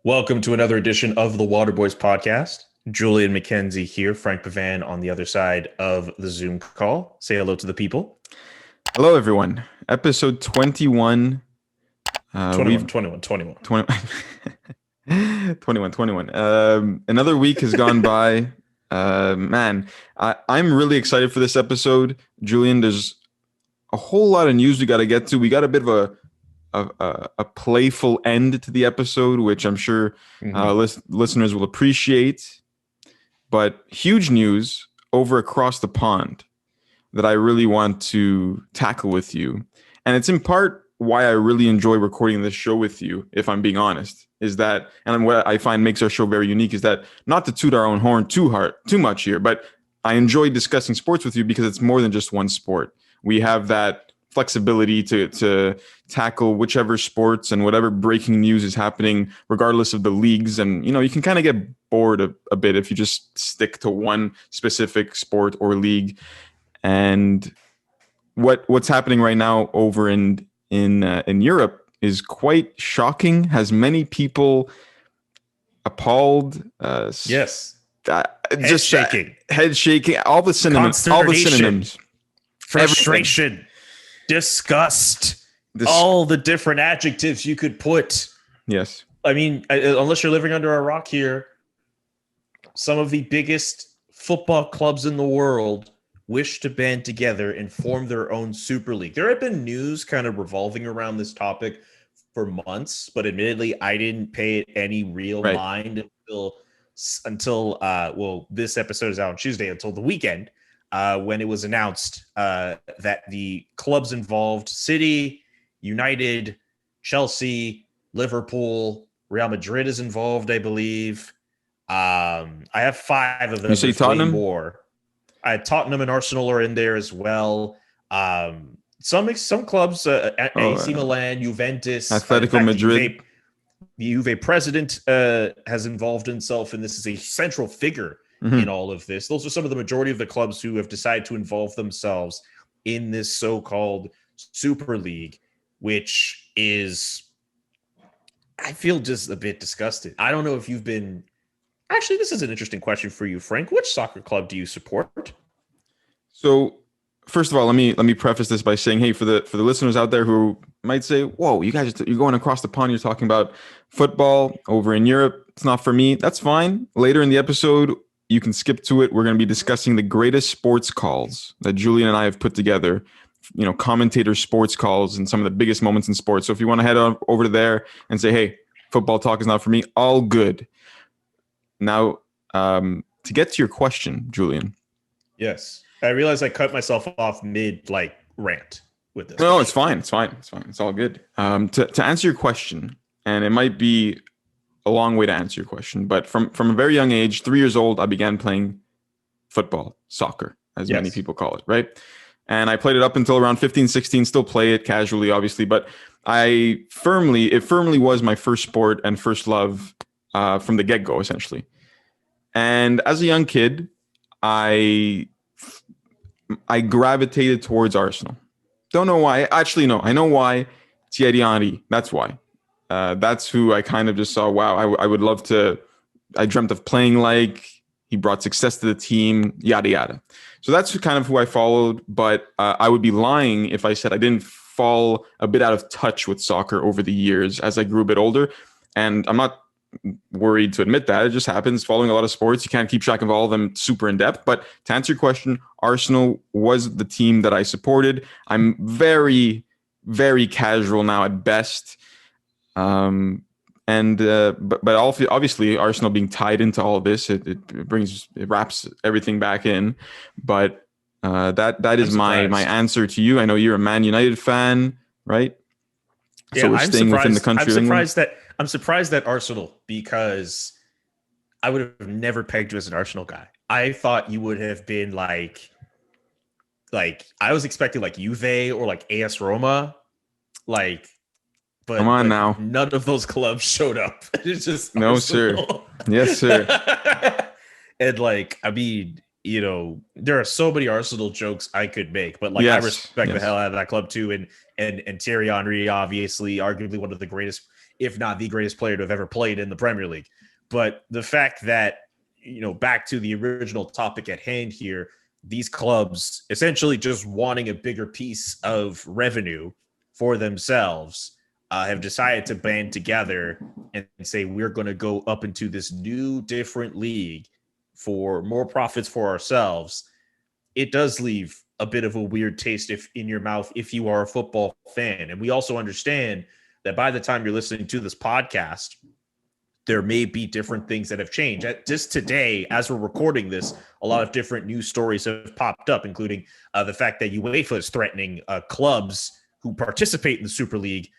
Welcome to another edition of the Waterboys podcast. Julian McKenzie here, Frank Pavan on the other side of the Zoom call. Say hello to the people. Hello, everyone. Episode 21. 21. 21. Another week has gone by. I'm really excited for this episode. Julian, there's a whole lot of news we got to get to. We got a bit of a playful end to the episode, which I'm sure listeners will appreciate. But huge news over across the pond that I really want to tackle with you. And it's in part why I really enjoy recording this show with you, if I'm being honest, is that, and what I find makes our show very unique is that, not to toot our own horn too much here, but I enjoy discussing sports with you because it's more than just one sport. We have that flexibility to tackle whichever sports and whatever breaking news is happening, regardless of the leagues. And, you can kind of get bored a bit if you just stick to one specific sport or league. And what's happening right now over in Europe is quite shocking. Has many people appalled. Yes. Just head shaking. All the synonyms. Frustration. Everything. Disgust. All the different adjectives you could put. Yes. I mean, unless you're living under a rock here, some of the biggest football clubs in the world wish to band together and form their own Super League. There have been news kind of revolving around this topic for months, but admittedly, I didn't pay it any real mind until this episode is out on Tuesday, until the weekend, when it was announced that the clubs involved, City, United, Chelsea, Liverpool, Real Madrid is involved, I believe. I have 5 of them. You say Tottenham? More. Tottenham and Arsenal are in there as well. Some clubs, AC Milan, Juventus, Atletico Madrid. The Juve president has involved himself, and this is a central figure in all of this. Those are some of the majority of the clubs who have decided to involve themselves in this so-called Super League, which is, I feel just a bit disgusted. I don't know if you've been. Actually, this is an interesting question for you, Frank. Which soccer club do you support? So, first of all, let me preface this by saying, hey, for the listeners out there who might say, "Whoa, you're going across the pond. You're talking about football over in Europe. It's not for me." That's fine. Later in the episode, you can skip to it. We're going to be discussing the greatest sports calls that Julian and I have put together. Commentator sports calls and some of the biggest moments in sports. So if you want to head over to there and say, "Hey, football talk is not for me," all good. Now, to get to your question, Julian. Yes. I realized I cut myself off mid rant with this. No, it's fine. It's all good. To answer your question, and it might be a long way to answer your question, but from a very young age, 3 years old, I began playing football, soccer, as many people call it, right? And I played it up until around 15, 16, still play it casually, obviously, but it firmly was my first sport and first love from the get-go, essentially. And as a young kid, I gravitated towards Arsenal. Don't know why. Actually, no, I know why. Thierry Henry. That's why. That's who I kind of just saw. Wow, I would love to. I dreamt of playing like. He brought success to the team. Yada yada. So that's kind of who I followed. But I would be lying if I said I didn't fall a bit out of touch with soccer over the years as I grew a bit older. And I'm not worried to admit that. It just happens. Following a lot of sports, you can't keep track of all of them super in depth. But to answer your question, Arsenal was the team that I supported. I'm very, very casual now at best. But obviously Arsenal being tied into all of this, it wraps everything back in. But that is my answer to you. I know you're a Man United fan, right? Yeah, so we're staying within the country of England. I'm surprised that Arsenal, because I would have never pegged you as an Arsenal guy. I thought you would have been like I was expecting like Juve or like AS Roma, but come on now. None of those clubs showed up. It's just no, Arsenal. Sir. Yes, sir. And I mean, there are so many Arsenal jokes I could make, but I respect the hell out of that club too. And Thierry Henry, obviously, arguably one of the greatest if not the greatest player to have ever played in the Premier League. But the fact that, back to the original topic at hand here, these clubs essentially just wanting a bigger piece of revenue for themselves have decided to band together and say, we're going to go up into this new, different league for more profits for ourselves. It does leave a bit of a weird taste in your mouth if you are a football fan. And we also understand that by the time you're listening to this podcast, there may be different things that have changed. Just today, as we're recording this, a lot of different news stories have popped up, including the fact that UEFA is threatening clubs who participate in the Super League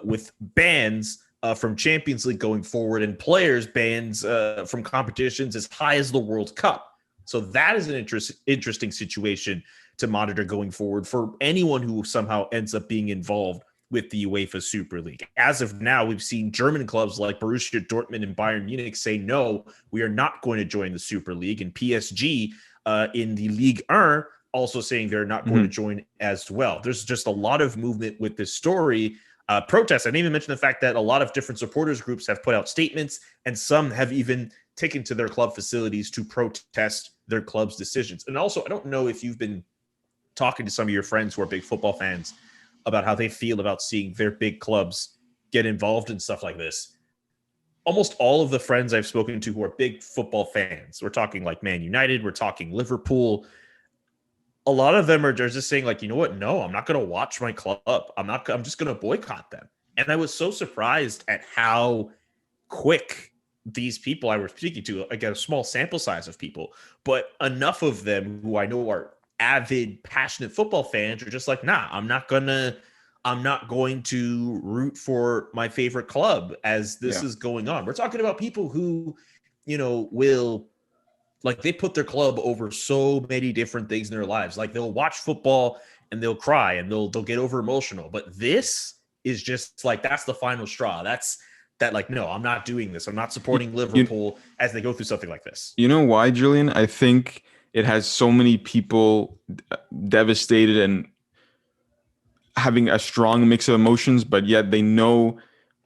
with bans from Champions League going forward, and players bans from competitions as high as the World Cup. So that is an interesting situation to monitor going forward for anyone who somehow ends up being involved with the UEFA Super League. As of now, we've seen German clubs like Borussia Dortmund and Bayern Munich say, no, we are not going to join the Super League. And PSG in the Ligue 1 also saying they're not going to join as well. There's just a lot of movement with this story. Protests. I didn't even mention the fact that a lot of different supporters groups have put out statements, and some have even taken to their club facilities to protest their club's decisions. And also, I don't know if you've been talking to some of your friends who are big football fans about how they feel about seeing their big clubs get involved in stuff like this. Almost all of the friends I've spoken to who are big football fans, we're talking like Man United, we're talking Liverpool, a lot of them are just saying, like, you know what? No, I'm not going to watch my club. I'm just going to boycott them. And I was so surprised at how quick these people I was speaking to, I get a small sample size of people, but enough of them who I know are avid, passionate football fans are just like, nah, I'm not going to root for my favorite club as this is going on. We're talking about people who, will, like, they put their club over so many different things in their lives. Like, they'll watch football and they'll cry and they'll get over emotional. But this is just like, that's the final straw. Like, no, I'm not doing this. I'm not supporting Liverpool as they go through something like this. You know why, Julian? I think it has so many people devastated and having a strong mix of emotions, but yet they know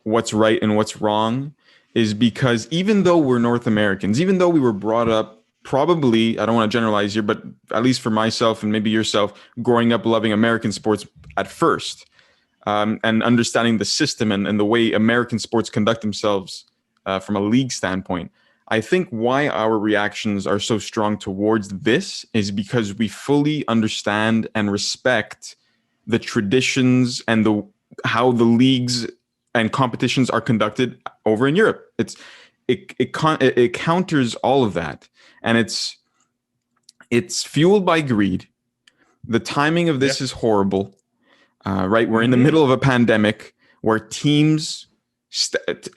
what's right and what's wrong, is because even though we're North Americans, even though we were brought up, probably, I don't want to generalize here, but at least for myself and maybe yourself, growing up loving American sports at first, and understanding the system and the way American sports conduct themselves from a league standpoint, I think why our reactions are so strong towards this is because we fully understand and respect the traditions and how the leagues and competitions are conducted over in Europe. It counters all of that, and it's fueled by greed. The timing of this is horrible, right? We're in the middle of a pandemic where teams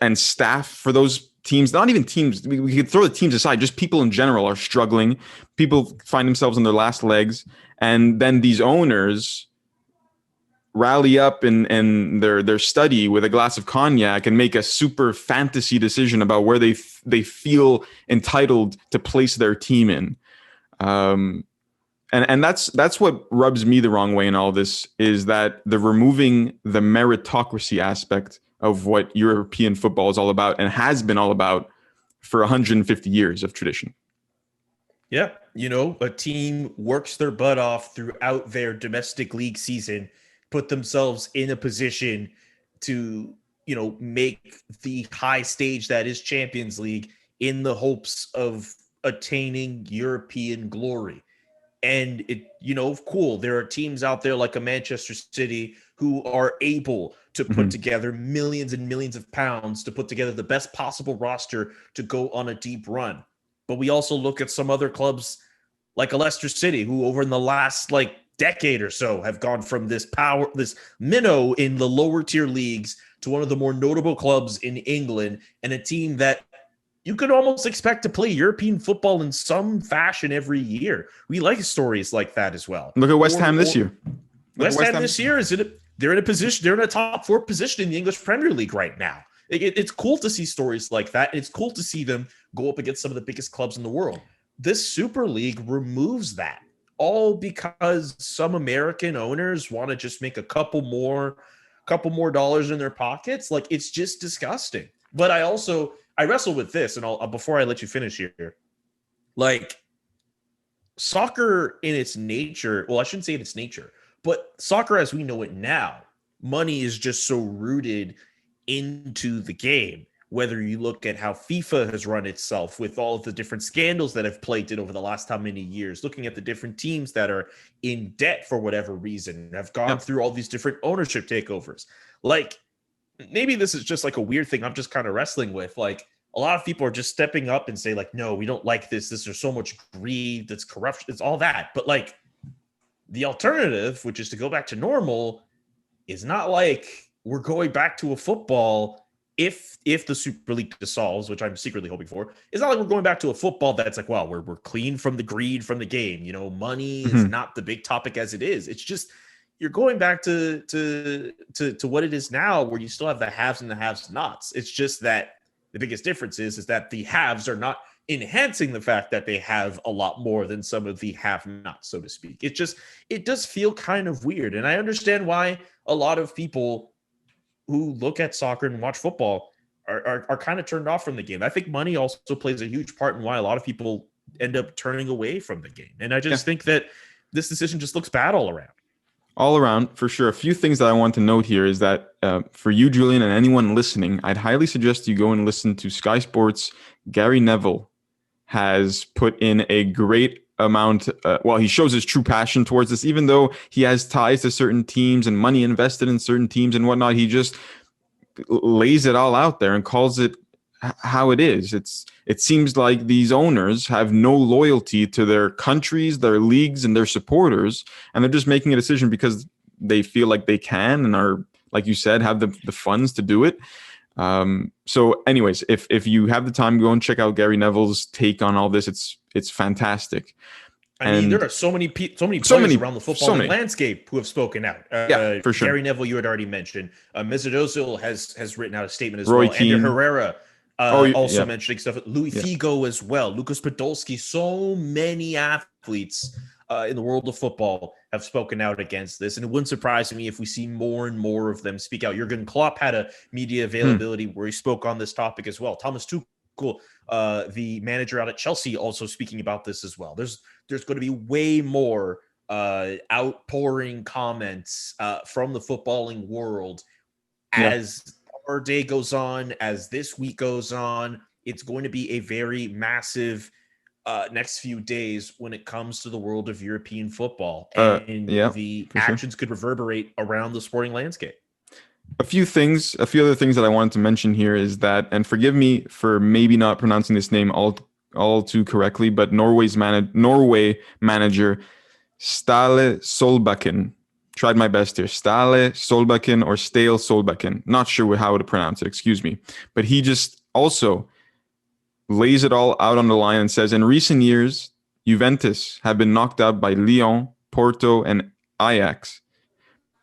and staff for those teams, not even teams, we could throw the teams aside, just people in general are struggling. People find themselves on their last legs, and then these owners rally up in their study with a glass of cognac and make a super fantasy decision about where they feel entitled to place their team in. And that's what rubs me the wrong way in all this, is that they're removing the meritocracy aspect of what European football is all about and has been all about for 150 years of tradition. Yeah. A team works their butt off throughout their domestic league season, put themselves in a position to, make the high stage that is Champions League in the hopes of attaining European glory. And cool, there are teams out there like a Manchester City who are able to put together millions and millions of pounds to put together the best possible roster to go on a deep run. But we also look at some other clubs like a Leicester City, who over in the last decade or so have gone from this minnow in the lower tier leagues to one of the more notable clubs in England, and a team that you could almost expect to play European football in some fashion every year. We like stories like that as well. Look at West Ham this year. West Ham this year they're in a position. They're in a top 4 position in the English Premier League right now. It's cool to see stories like that. And it's cool to see them go up against some of the biggest clubs in the world. This Super League removes that, all because some American owners want to just make a couple more couple more dollars in their pockets. Like, it's just disgusting. But I wrestle with this, and I'll before I let you finish here. Like, soccer in its nature, well, I shouldn't say in its nature, but soccer as we know it now, money is just so rooted into the game. Whether you look at how FIFA has run itself with all of the different scandals that have plagued it over the last how many years, looking at the different teams that are in debt for whatever reason, have gone through all these different ownership takeovers. Like, maybe this is just like a weird thing I'm just kind of wrestling with. Like, a lot of people are just stepping up and say, like, no, we don't like this. There's so much greed, that's corruption, it's all that. But like, the alternative, which is to go back to normal, is not like we're going back to a football. If the Super League dissolves, which I'm secretly hoping for, it's not like we're going back to a football that's like, well, we're clean from the greed from the game. You know, money is not the big topic as it is. It's just, you're going back to what it is now, where you still have the haves and the haves-nots. It's just that the biggest difference is that the haves are not enhancing the fact that they have a lot more than some of the have-nots, so to speak. It does feel kind of weird. And I understand why a lot of people who look at soccer and watch football are kind of turned off from the game. I think money also plays a huge part in why a lot of people end up turning away from the game. And I just think that this decision just looks bad all around. All around, for sure. A few things that I want to note here is that for you, Julian, and anyone listening, I'd highly suggest you go and listen to Sky Sports. Gary Neville has put in a great amount. He shows his true passion towards this, even though he has ties to certain teams and money invested in certain teams and whatnot. He just lays it all out there and calls it how it is. It seems like these owners have no loyalty to their countries, their leagues, and their supporters, and they're just making a decision because they feel like they can and are, like you said, have the funds to do it. So anyways, if you have the time, go and check out Gary Neville's take on all this. It's fantastic. I mean, there are so many players around the football landscape who have spoken out. For sure. Gary Neville, you had already mentioned. Mesut Ozil has written out a statement as Roy well. Keane. Ander Herrera mentioning stuff. Louis Figo as well. Lucas Podolski. So many athletes in the world of football have spoken out against this, and it wouldn't surprise me if we see more and more of them speak out. Jurgen Klopp had a media availability where he spoke on this topic as well. Thomas Tuchel, the manager out at Chelsea, also speaking about this as well. There's going to be way more outpouring comments from the footballing world as our day goes on, as this week goes on. It's going to be a very massive next few days when it comes to the world of European football, and the actions could reverberate around the sporting landscape. A few other things that I wanted to mention here is that, and forgive me for maybe not pronouncing this name all too correctly, but Norway manager Stale Solbakken. Tried my best here. Stale Solbakken or Stale Solbakken. Not sure how to pronounce it, excuse me. But he just also lays it all out on the line and says, in recent years, Juventus have been knocked out by Lyon, Porto, and Ajax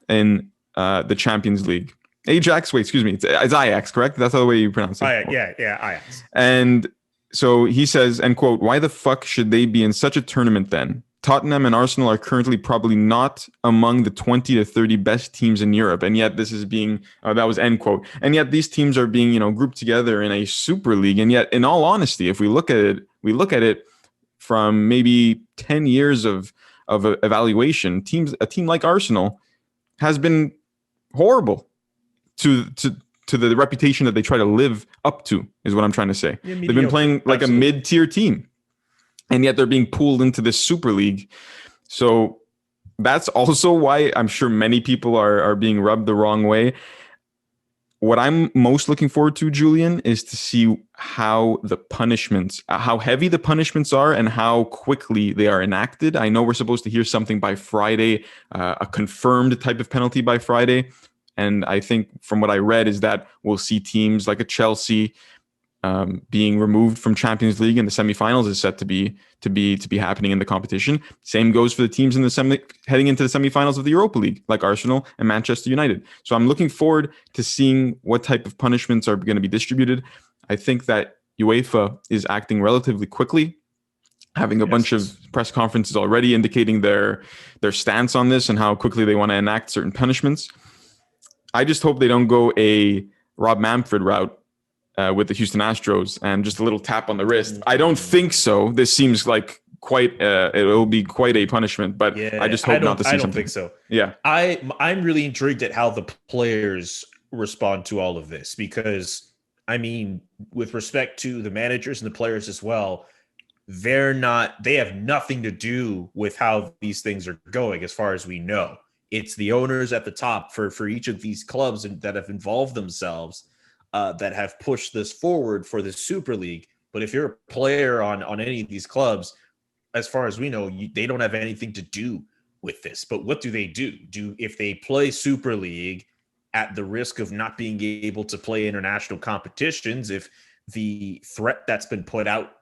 in the Champions League. Ajax? Wait, excuse me. It's Ajax, correct? That's the way you pronounce it. Ajax. And so he says, end quote, why the fuck should they be in such a tournament then? Tottenham and Arsenal are currently probably not among the 20 to 30 best teams in Europe. And yet this is being, that was end quote. And yet these teams are being, grouped together in a Super League. And yet, in all honesty, if we look at it from maybe 10 years of evaluation, a team like Arsenal has been horrible to the reputation that they try to live up to, is what I'm trying to say. They've been playing like a mid-tier team. And yet they're being pulled into this Super League. So that's also why I'm sure many people are being rubbed the wrong way. What I'm most looking forward to, Julian, is to see how heavy the punishments are and how quickly they are enacted. I know we're supposed to hear something by Friday, a confirmed type of penalty by Friday. And I think from what I read is that we'll see teams like a Chelsea being removed from Champions League, and the semifinals is set to be happening in the competition. Same goes for the teams in the heading into the semifinals of the Europa League, like Arsenal and Manchester United. So I'm looking forward to seeing what type of punishments are going to be distributed. I think that UEFA is acting relatively quickly, having a bunch of press conferences already indicating their stance on this and how quickly they want to enact certain punishments. I just hope they don't go a Rob Manfred route with the Houston Astros and just a little tap on the wrist. I don't think so. This seems like it will be quite a punishment, but Yeah, I just hope not to see I don't something. think so. Yeah. I'm really intrigued at how the players respond to all of this, because I mean, with respect to the managers and the players as well, they have nothing to do with how these things are going as far as we know. It's the owners at the top for each of these clubs that have involved themselves, that have pushed this forward for the Super League. But if you're a player on any of these clubs, as far as we know, they don't have anything to do with this. But what do? If they play Super League at the risk of not being able to play international competitions, if the threat that's been put out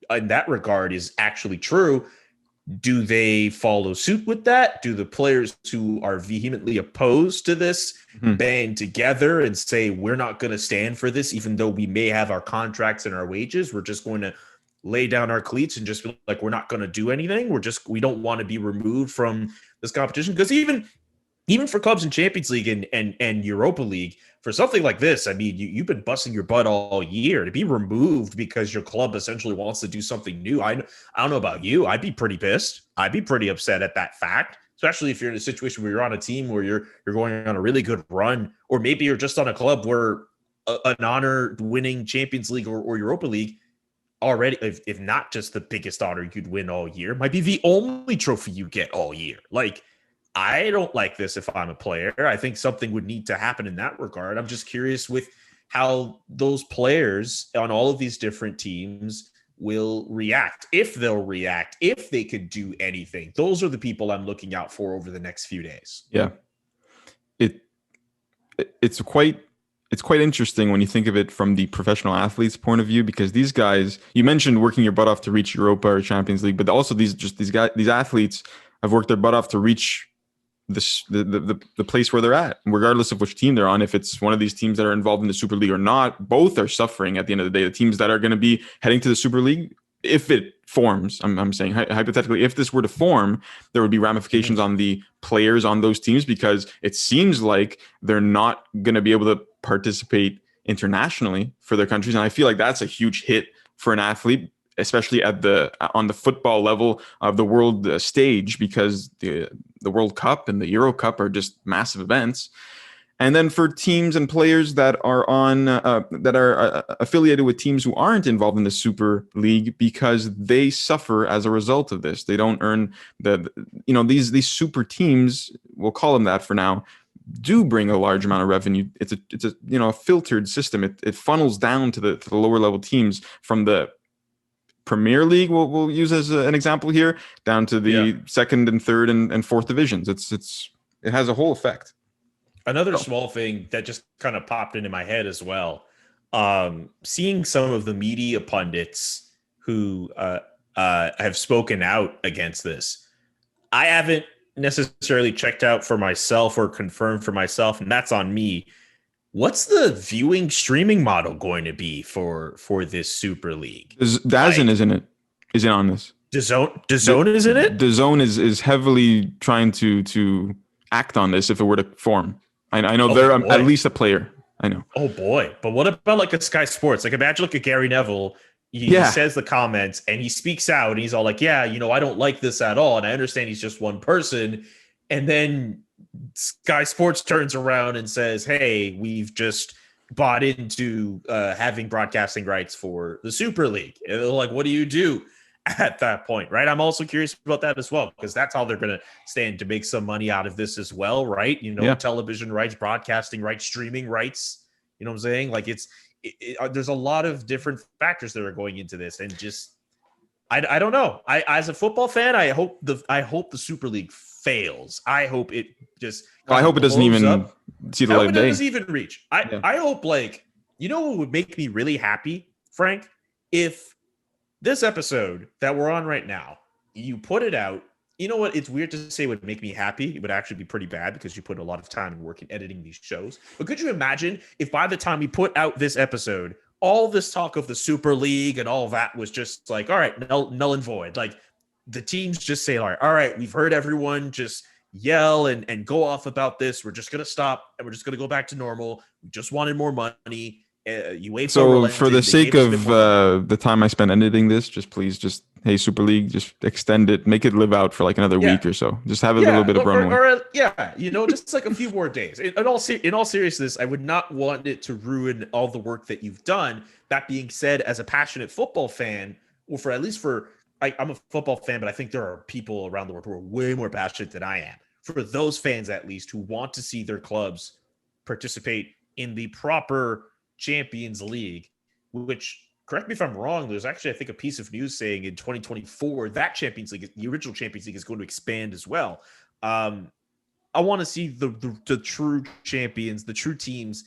in that regard is actually true, do they follow suit with that? Do the players who are vehemently opposed to this band together and say, we're not going to stand for this, even though we may have our contracts and our wages? We're just going to lay down our cleats and just be like, we're not going to do anything. We don't want to be removed from this competition. Because even for clubs in Champions League and Europa League, for something like this, I mean, you've been busting your butt all year to be removed because your club essentially wants to do something new. I don't know about you. I'd be pretty pissed. I'd be pretty upset at that fact, especially if you're in a situation where you're on a team where you're going on a really good run, or maybe you're just on a club where an honor winning Champions League or Europa League already, if not just the biggest honor you'd win all year, might be the only trophy you get all year. Like, I don't like this if I'm a player. I think something would need to happen in that regard. I'm just curious with how those players on all of these different teams will react, if they'll react, if they could do anything. Those are the people I'm looking out for over the next few days. Yeah. It's quite interesting when you think of it from the professional athlete's point of view, because these guys, you mentioned working your butt off to reach Europa or Champions League, but also these athletes have worked their butt off to reach the place where they're at, regardless of which team they're on. If it's one of these teams that are involved in the Super League or not, both are suffering at the end of the day. The teams that are going to be heading to the Super League, if it forms, I'm saying hypothetically, if this were to form, there would be ramifications on the players on those teams, because it seems like they're not going to be able to participate internationally for their countries. And I feel like that's a huge hit for an athlete, especially on the football level of the world stage, because the World Cup and the Euro Cup are just massive events. And then for teams and players that are affiliated with teams who aren't involved in the Super League, because they suffer as a result of this. They don't earn these super teams, we'll call them that for now, do bring a large amount of revenue. It's a filtered system. It funnels down to the lower level teams from the Premier League, we'll use as an example here, down to the second and third and fourth divisions. It has a whole effect. Another small thing that just kind of popped into my head as well, seeing some of the media pundits who have spoken out against this. I haven't necessarily checked out for myself or confirmed for myself, and that's on me. What's the viewing streaming model going to be for this Super League? DAZN isn't on this. DAZN is in it? DAZN is heavily trying to act on this if it were to form. I know they're at least a player. I know. Oh boy. But what about like a Sky Sports? Like, imagine like a Gary Neville. He says the comments and he speaks out and he's all like, yeah, I don't like this at all. And I understand he's just one person. And then Sky Sports turns around and says, hey, we've just bought into having broadcasting rights for the Super League. And they're like, what do you do at that point, right? I'm also curious about that as well, because that's how they're going to stand to make some money out of this as well, right? Television rights, broadcasting rights, streaming rights. You know what I'm saying? Like, there's a lot of different factors that are going into this, and just I don't know. As a football fan, I hope the Super League fails. I hope it just. I hope it doesn't even see the light of day. It doesn't even reach. I hope, like, what would make me really happy, Frank, if this episode that we're on right now, you put it out. You know what? It's weird to say would make me happy. It would actually be pretty bad because you put a lot of time and work in editing these shows. But could you imagine if by the time we put out this episode, all this talk of the Super League and all that was just like, all right, null and void. Like, the teams just say, all right, we've heard everyone. Just yell and go off about this. We're just going to stop and we're just going to go back to normal. We just wanted more money. UEFA So relented. for the They sake gave us a bit of more money. the time I spent editing this, please, hey, Super League, just extend it, make it live out for like another Yeah. week or so. Just have a little Yeah, bit of runway. yeah, just like a few more days. In all seriousness, I would not want it to ruin all the work that you've done. That being said, as a passionate football fan, or I'm a football fan, but I think there are people around the world who are way more passionate than I am. For those fans, at least, who want to see their clubs participate in the proper Champions League, which, correct me if I'm wrong, there's actually, I think, a piece of news saying in 2024 that Champions League, the original Champions League, is going to expand as well. I want to see the true champions, the true teams,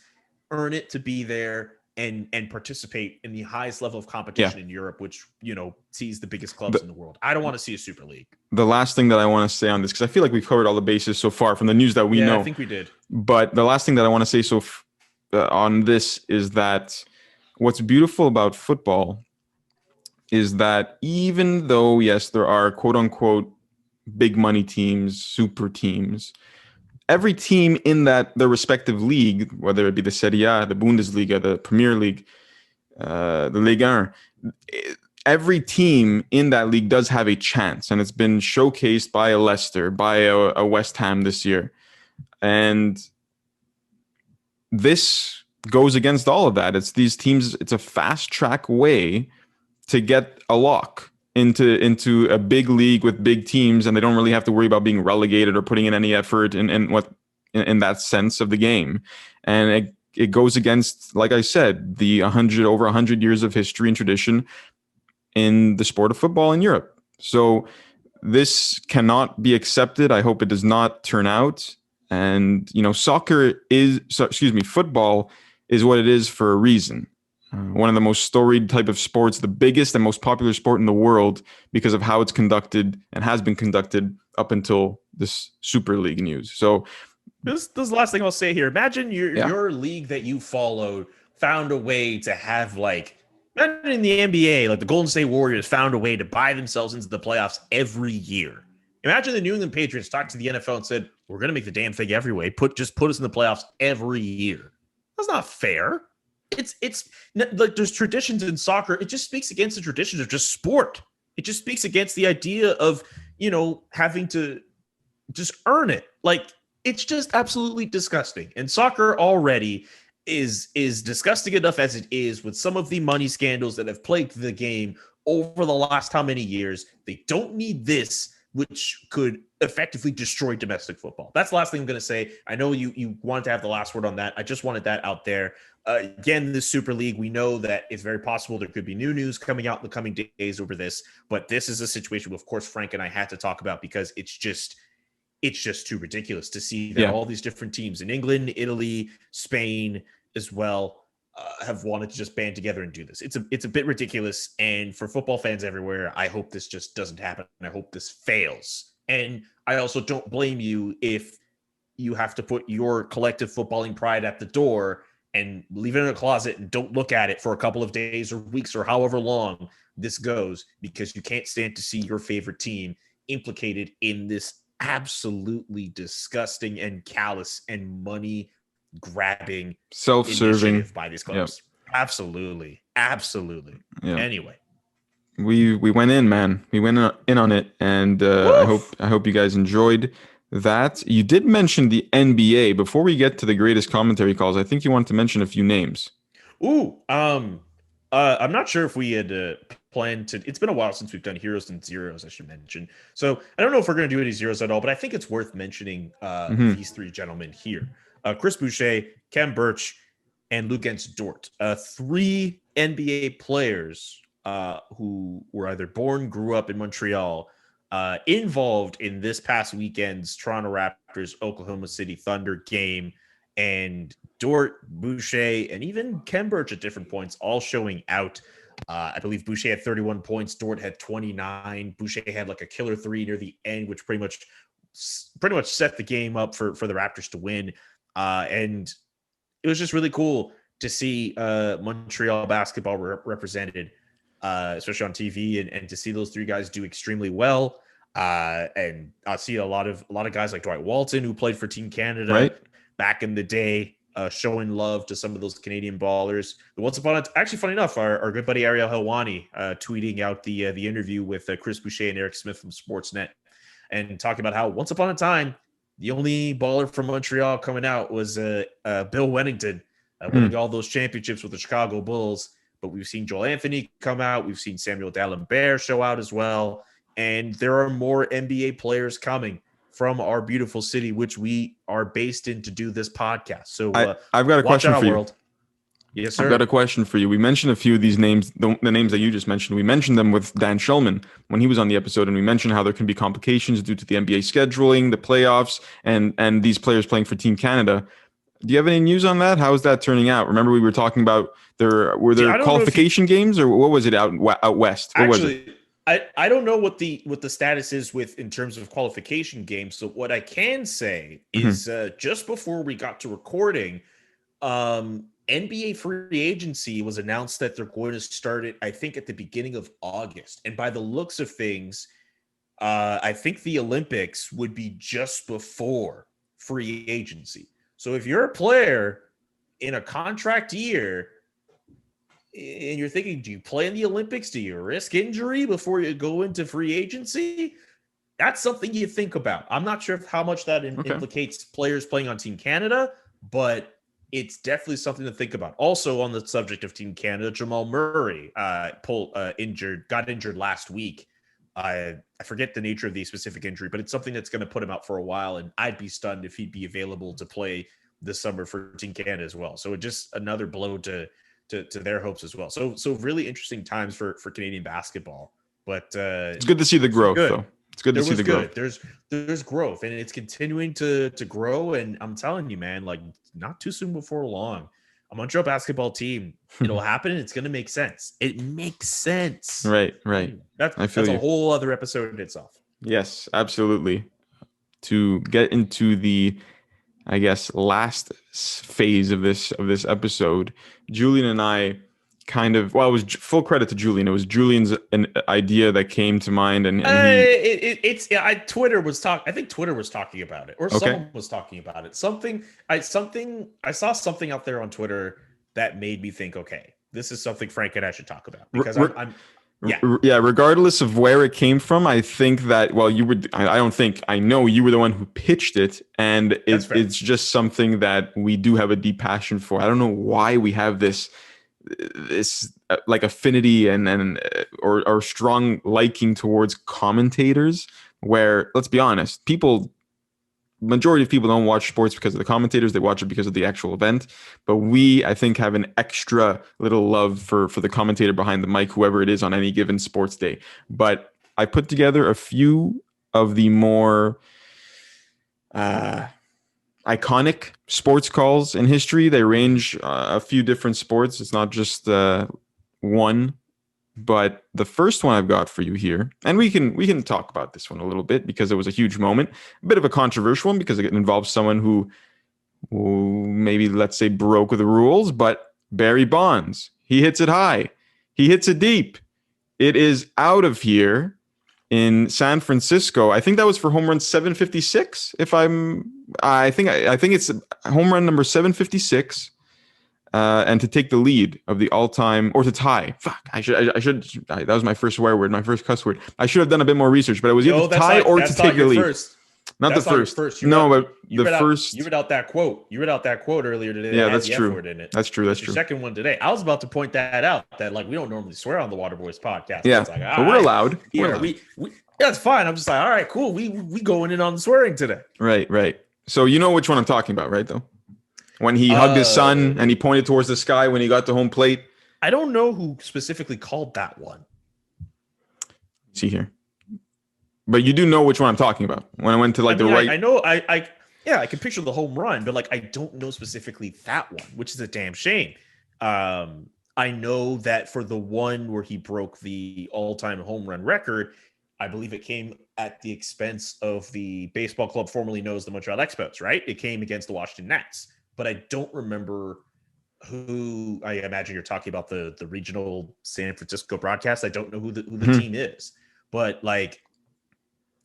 earn it to be there and participate in the highest level of competition in Europe, which sees the biggest clubs in the world. I don't want to see a Super League. The last thing that I want to say on this, because I feel like we've covered all the bases so far from the news that we know. I think we did. But the last thing that I want to say on this is that what's beautiful about football is that even though, yes, there are quote unquote big money teams, super teams, every team in their respective league, whether it be the Serie A, the Bundesliga, the Premier League, the Ligue 1, every team in that league does have a chance, and it's been showcased by a Leicester, by a West Ham this year. And this goes against all of that. It's these teams, it's a fast track way to get a lock into a big league with big teams, and they don't really have to worry about being relegated or putting in any effort in in that sense of the game. And it goes against, like I said, the over 100 years of history and tradition in the sport of football in Europe. So this cannot be accepted. I hope it does not turn out. And football is what it is for a reason. One of the most storied type of sports, the biggest and most popular sport in the world, because of how it's conducted and has been conducted up until this Super League news. So this is the last thing I'll say here. Imagine your league that you followed found a way to have, like, imagine in the NBA, like the Golden State Warriors found a way to buy themselves into the playoffs every year. Imagine the New England Patriots talked to the NFL and said, we're going to make the damn thing every way. Just put us in the playoffs every year. That's not fair. It's like there's traditions in soccer. It just speaks against the traditions of just sport. It just speaks against the idea of, having to just earn it. Like, it's just absolutely disgusting. And soccer already is disgusting enough as it is, with some of the money scandals that have plagued the game over the last how many years. They don't need this, which could effectively destroy domestic football. That's the last thing I'm going to say. I know you wanted to have the last word on that. I just wanted that out there. Again, this Super League, we know that it's very possible there could be new news coming out in the coming days over this, but this is a situation, of course, Frank and I had to talk about, because it's just too ridiculous to see that all these different teams in England, Italy, Spain as well have wanted to just band together and do this. It's a bit ridiculous. And for football fans everywhere, I hope this just doesn't happen. I hope this fails. And I also don't blame you if you have to put your collective footballing pride at the door and leave it in a closet and don't look at it for a couple of days or weeks or however long this goes, because you can't stand to see your favorite team implicated in this absolutely disgusting and callous and money grabbing self-serving initiative by these clubs. Yep. Absolutely. Yep. Anyway, we went in, man. We went in on it, and I hope you guys enjoyed that. You did mention the NBA before we get to the greatest commentary calls. I think you wanted to mention a few names. I'm not sure if we had planned to. It's been a while since we've done heroes and zeros, I should mention. So I don't know if we're going to do any zeros at all, but I think it's worth mentioning these three gentlemen here: Chris Boucher, Kem Birch, and Lugens Dort. Three NBA players who were either born, grew up in Montreal, involved in this past weekend's Toronto Raptors Oklahoma City Thunder game, and Dort, Boucher, and even Kem Birch at different points all showing out. I believe Boucher had 31 points, Dort had 29. Boucher had like a killer three near the end, which pretty much set the game up for the Raptors to win. And it was just really cool to see Montreal basketball represented, especially on TV, and to see those three guys do extremely well. And I see a lot of guys like Dwight Walton, who played for Team Canada Right. back in the day, showing love to some of those Canadian ballers. Once upon a actually, funny enough, our good buddy Ariel Helwani tweeting out the interview with Chris Boucher and Eric Smith from Sportsnet, and talking about how once upon a time the only baller from Montreal coming out was Bill Wennington, winning all those championships with the Chicago Bulls. But we've seen Joel Anthony come out. We've seen Samuel D'Alembert show out as well. And there are more NBA players coming from our beautiful city, which we are based in to do this podcast. So I've got a question for you. World. Yes, sir. I've got a question for you. We mentioned a few of these names, the names that you just mentioned. We mentioned them with Dan Shulman when he was on the episode, and we mentioned how there can be complications due to the NBA scheduling, the playoffs, and these players playing for Team Canada. Do you have any news on that? How is that turning out? Remember, we were talking about were there qualification games, or what was it out west? What was it? I don't know what the status is in terms of qualification games. So what I can say is just before we got to recording, NBA free agency was announced that they're going to start it, I think, at the beginning of August. And by the looks of things, I think the Olympics would be just before free agency. So if you're a player in a contract year and you're thinking, do you play in the Olympics? Do you risk injury before you go into free agency? That's something you think about. I'm not sure how much that implicates players playing on Team Canada, but it's definitely something to think about. Also, on the subject of Team Canada, Jamal Murray got injured last week. I forget the nature of the specific injury, but it's something that's going to put him out for a while, and I'd be stunned if he'd be available to play this summer for Team Canada as well. So just another blow to their hopes as well. So really interesting times for Canadian basketball. But it's good to see the growth, though. It's good to see the growth. There's growth, and it's continuing to grow. And I'm telling you, man, like not too soon before long, a Montreal basketball team, it'll happen, and it's going to make sense. It makes sense. Right. That's a whole other episode in itself. Yes, absolutely. To get into the, I guess, last phase of this episode, Julian and I it was full credit to Julian. It was Julian's an idea that came to mind, and Twitter was I think Twitter was talking about it, or someone was talking about it. I saw something out there on Twitter that made me think, okay, this is something Frank and I should talk about, because regardless of where it came from, I think that, I know you were the one who pitched it, and it's just something that we do have a deep passion for. I don't know why we have this like affinity or strong liking towards commentators, where, let's be honest, majority of people don't watch sports because of the commentators. They watch it because of the actual event. But we, I think, have an extra little love for the commentator behind the mic, whoever it is on any given sports day. But I put together a few of the more iconic sports calls in history. They range a few different sports. It's not just one. But the first one I've got for you here, and we can talk about this one a little bit because it was a huge moment, a bit of a controversial one because it involves someone who maybe, let's say, broke the rules. But Barry Bonds, he hits it high, he hits it deep. It is out of here in San Francisco. I think that was for home run 756. I think it's home run number 756. And to take the lead of the all-time, or to tie. Fuck, I should. That was my first swear word, my first cuss word. I should have done a bit more research, but it was either tie or to take the lead. Not the first. You read out that quote. You read out that quote earlier today. Yeah, that's true. That's true. That's true. Second one today. I was about to point that out. That we don't normally swear on the Waterboys podcast. Yeah, but we're allowed. That's fine. I'm just like, all right, cool. We going in on the swearing today. Right. So you know which one I'm talking about, right? Though. When he hugged his son and he pointed towards the sky when he got to home plate. I don't know who specifically called that one. See here. But you do know which one I'm talking about. When I went to the right. I know. I can picture the home run, but I don't know specifically that one, which is a damn shame. I know that for the one where he broke the all-time home run record, I believe it came at the expense of the baseball club formerly known as the Montreal Expos, right? It came against the Washington Nats. But I don't remember who. I imagine you're talking about the regional San Francisco broadcast. I don't know who the team is, but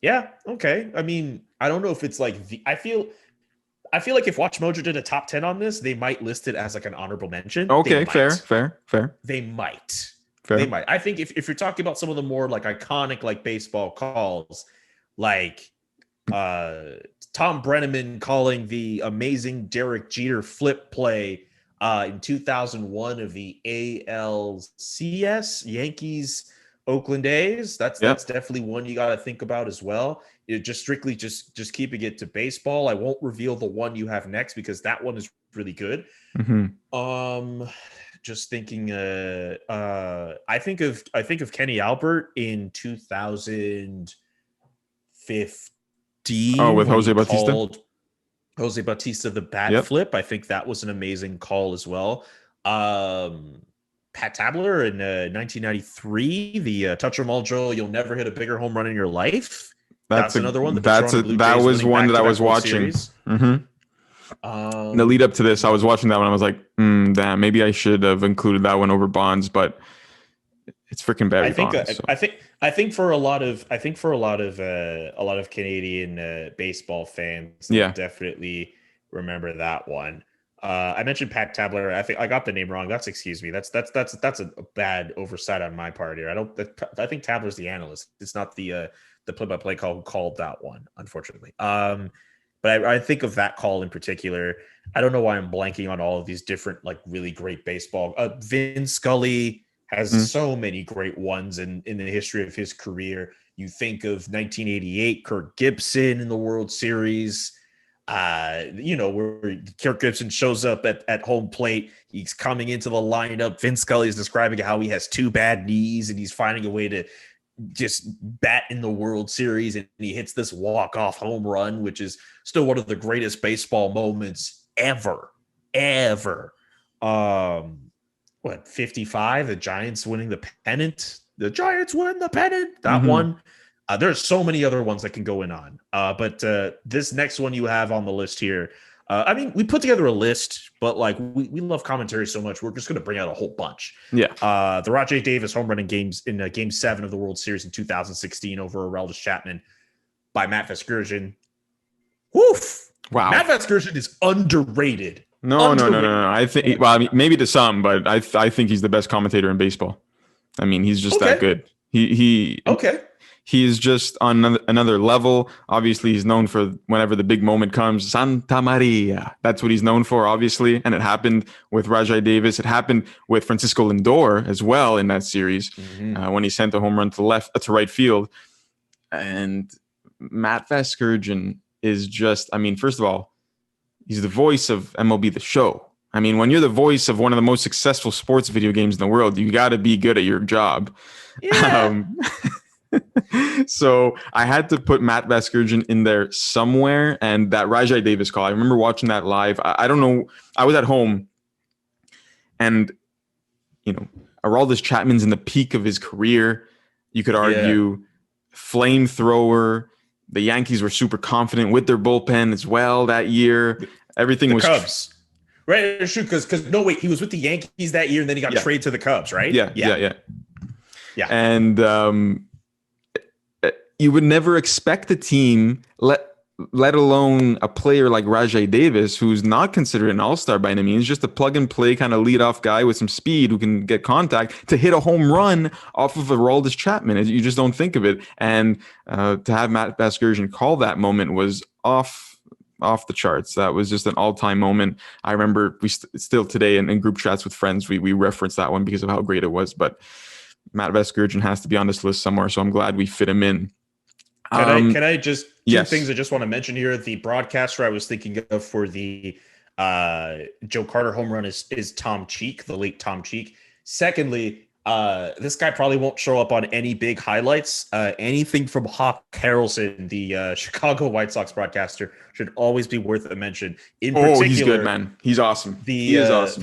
Yeah. Okay. I mean, I don't know if it's like I feel like if Watch Mojo did a top 10 on this, they might list it as like an honorable mention. Okay, fair. They might. They might. I think if you're talking about some of the more like iconic like baseball calls, like Tom Brenneman calling the amazing Derek Jeter flip play in 2001 of the ALCS Yankees Oakland A's. That's definitely one you got to think about as well. It just strictly just keeping it to baseball. I won't reveal the one you have next because that one is really good. Just thinking I think of Kenny Albert in 2015. Oh, with Jose Bautista. Jose Bautista the bat flip. I think that was an amazing call as well. Pat Tabler in 1993, the touch 'em all Joe, you'll never hit a bigger home run in your life. That's another one. That was one that I was watching. The lead up to this, I was watching that one. I was like, damn, maybe I should have included that one over Bonds, but it's freaking Barry Bonds. I think for a lot of Canadian baseball fans, definitely remember that one. I mentioned Pat Tabler. I think I got the name wrong. That's a bad oversight on my part here. I think Tabler's the analyst. It's not the play-by-play call who called that one, unfortunately. But I think of that call in particular. I don't know why I'm blanking on all of these different like really great baseball. Vin Scully has so many great ones in the history of his career. You think of 1988, Kirk Gibson in the World Series. Where Kirk Gibson shows up at home plate. He's coming into the lineup. Vin Scully is describing how he has two bad knees and he's finding a way to just bat in the World Series, and he hits this walk-off home run, which is still one of the greatest baseball moments ever. 55, the Giants winning the pennant. The Giants win the pennant. That one. There's so many other ones that can go in on. But this next one you have on the list here, I mean, we put together a list, but like we love commentary so much, we're just going to bring out a whole bunch. The Rajai Davis home run in Game 7 of the World Series in 2016 over Aroldis Chapman by Matt Vasgersian. Woof! Wow, Matt Vasgersian is underrated. No. I think, well, I mean, maybe to some, but I think he's the best commentator in baseball. I mean, he's just that good. He is just on another level. Obviously, he's known for whenever the big moment comes, Santa Maria. That's what he's known for, obviously. And it happened with Rajai Davis. It happened with Francisco Lindor as well in that series when he sent a home run to right field. And Matt Vasgersian is just, I mean, first of all, he's the voice of MLB The Show. I mean, when you're the voice of one of the most successful sports video games in the world, you got to be good at your job. Yeah. So I had to put Matt Vasgersian in there somewhere, and that Rajai Davis call, I remember watching that live. I don't know. I was at home, and, Aroldis Chapman's in the peak of his career. You could argue flamethrower. The Yankees were super confident with their bullpen as well that year. Everything was Cubs. Right, shoot, because he was with the Yankees that year, and then he got traded to the Cubs, right? Yeah. And you would never expect a team, let alone a player like Rajai Davis, who's not considered an all-star by any means, just a plug-and-play kind of leadoff guy with some speed who can get contact, to hit a home run off of Aroldis Chapman. You just don't think of it. And to have Matt Vasgersian call that moment was off the charts. That was just an all-time moment. I remember we still today in group chats with friends, we reference that one because of how great it was. But Matt Vasgersian has to be on this list somewhere, so I'm glad we fit him in. Can I just two things I just want to mention here? The broadcaster I was thinking of for the Joe Carter home run is Tom Cheek, the late Tom Cheek. Secondly, this guy probably won't show up on any big highlights. Anything from Hawk Harrelson, the Chicago White Sox broadcaster, should always be worth a mention. In particular, he's good, man. He's awesome. He is awesome.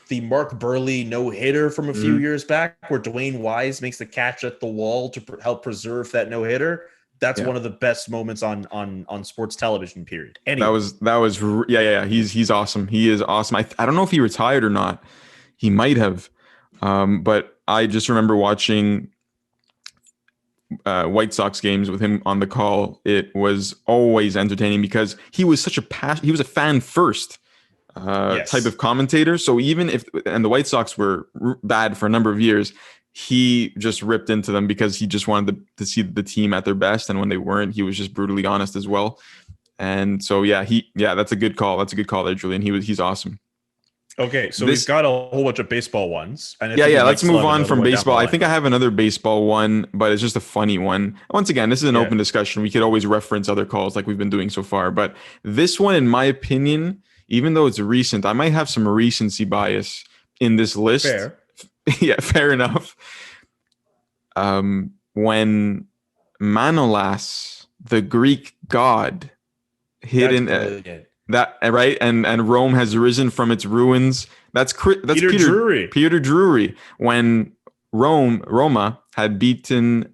The Mark Burley no-hitter from a few years back, where Dwayne Wise makes the catch at the wall to help preserve that no-hitter. That's one of the best moments on sports television, period. Anyway. That was he's awesome. He is awesome. I don't know if he retired or not. He might have. But I just remember watching White Sox games with him on the call, it was always entertaining because he was such he was a fan first type of commentator. So even if the White Sox were bad for a number of years, he just ripped into them because he just wanted to see the team at their best, and when they weren't, he was just brutally honest as well. And so that's a good call. That's a good call there, Julian. He's awesome. Okay, so we've got a whole bunch of baseball ones. And let's move on from baseball. I think I have another baseball one, but it's just a funny one. Once again, this is an open discussion. We could always reference other calls like we've been doing so far. But this one, in my opinion, even though it's recent, I might have some recency bias in this list. Fair. Yeah, fair enough. When Manolas, the Greek god, hid that right, and Rome has risen from its ruins. That's Peter Drury. Peter Drury. When Roma had beaten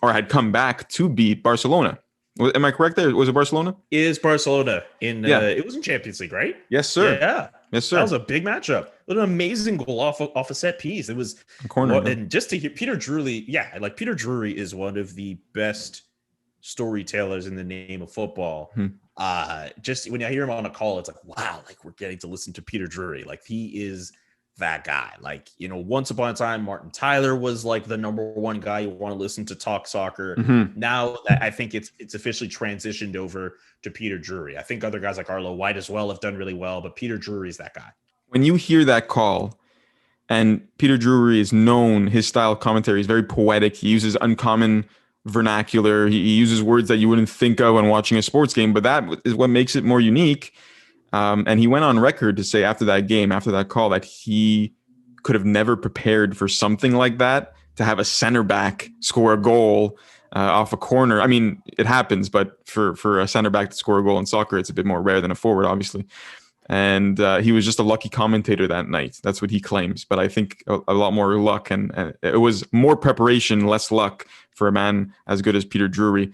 or had come back to beat Barcelona. Am I correct there? Was it Barcelona? It is Barcelona it was in Champions League, right? Yes, sir. Yeah. Yes, sir. That was a big matchup. An amazing goal off a set piece. It was a corner. And just to hear Peter Drury, Peter Drury is one of the best storytellers in the name of football. Just when I hear him on a call, it's like, wow, like we're getting to listen to Peter Drury. Like he is that guy. Like, once upon a time, Martin Tyler was like the number one guy you want to listen to talk soccer. Now that I think it's officially transitioned over to Peter Drury. I think other guys like Arlo White as well have done really well, but Peter Drury is that guy. When you hear that call, and Peter Drury is known, his style of commentary is very poetic. He uses uncommon vernacular. He uses words that you wouldn't think of when watching a sports game, but that is what makes it more unique. And he went on record to say after that call, that he could have never prepared for something like that, to have a center back score a goal off a corner. I mean, it happens, but for a center back to score a goal in soccer, it's a bit more rare than a forward, obviously. And he was just a lucky commentator that night. That's what he claims. But I think a lot more luck, and it was more preparation, less luck for a man as good as Peter Drury.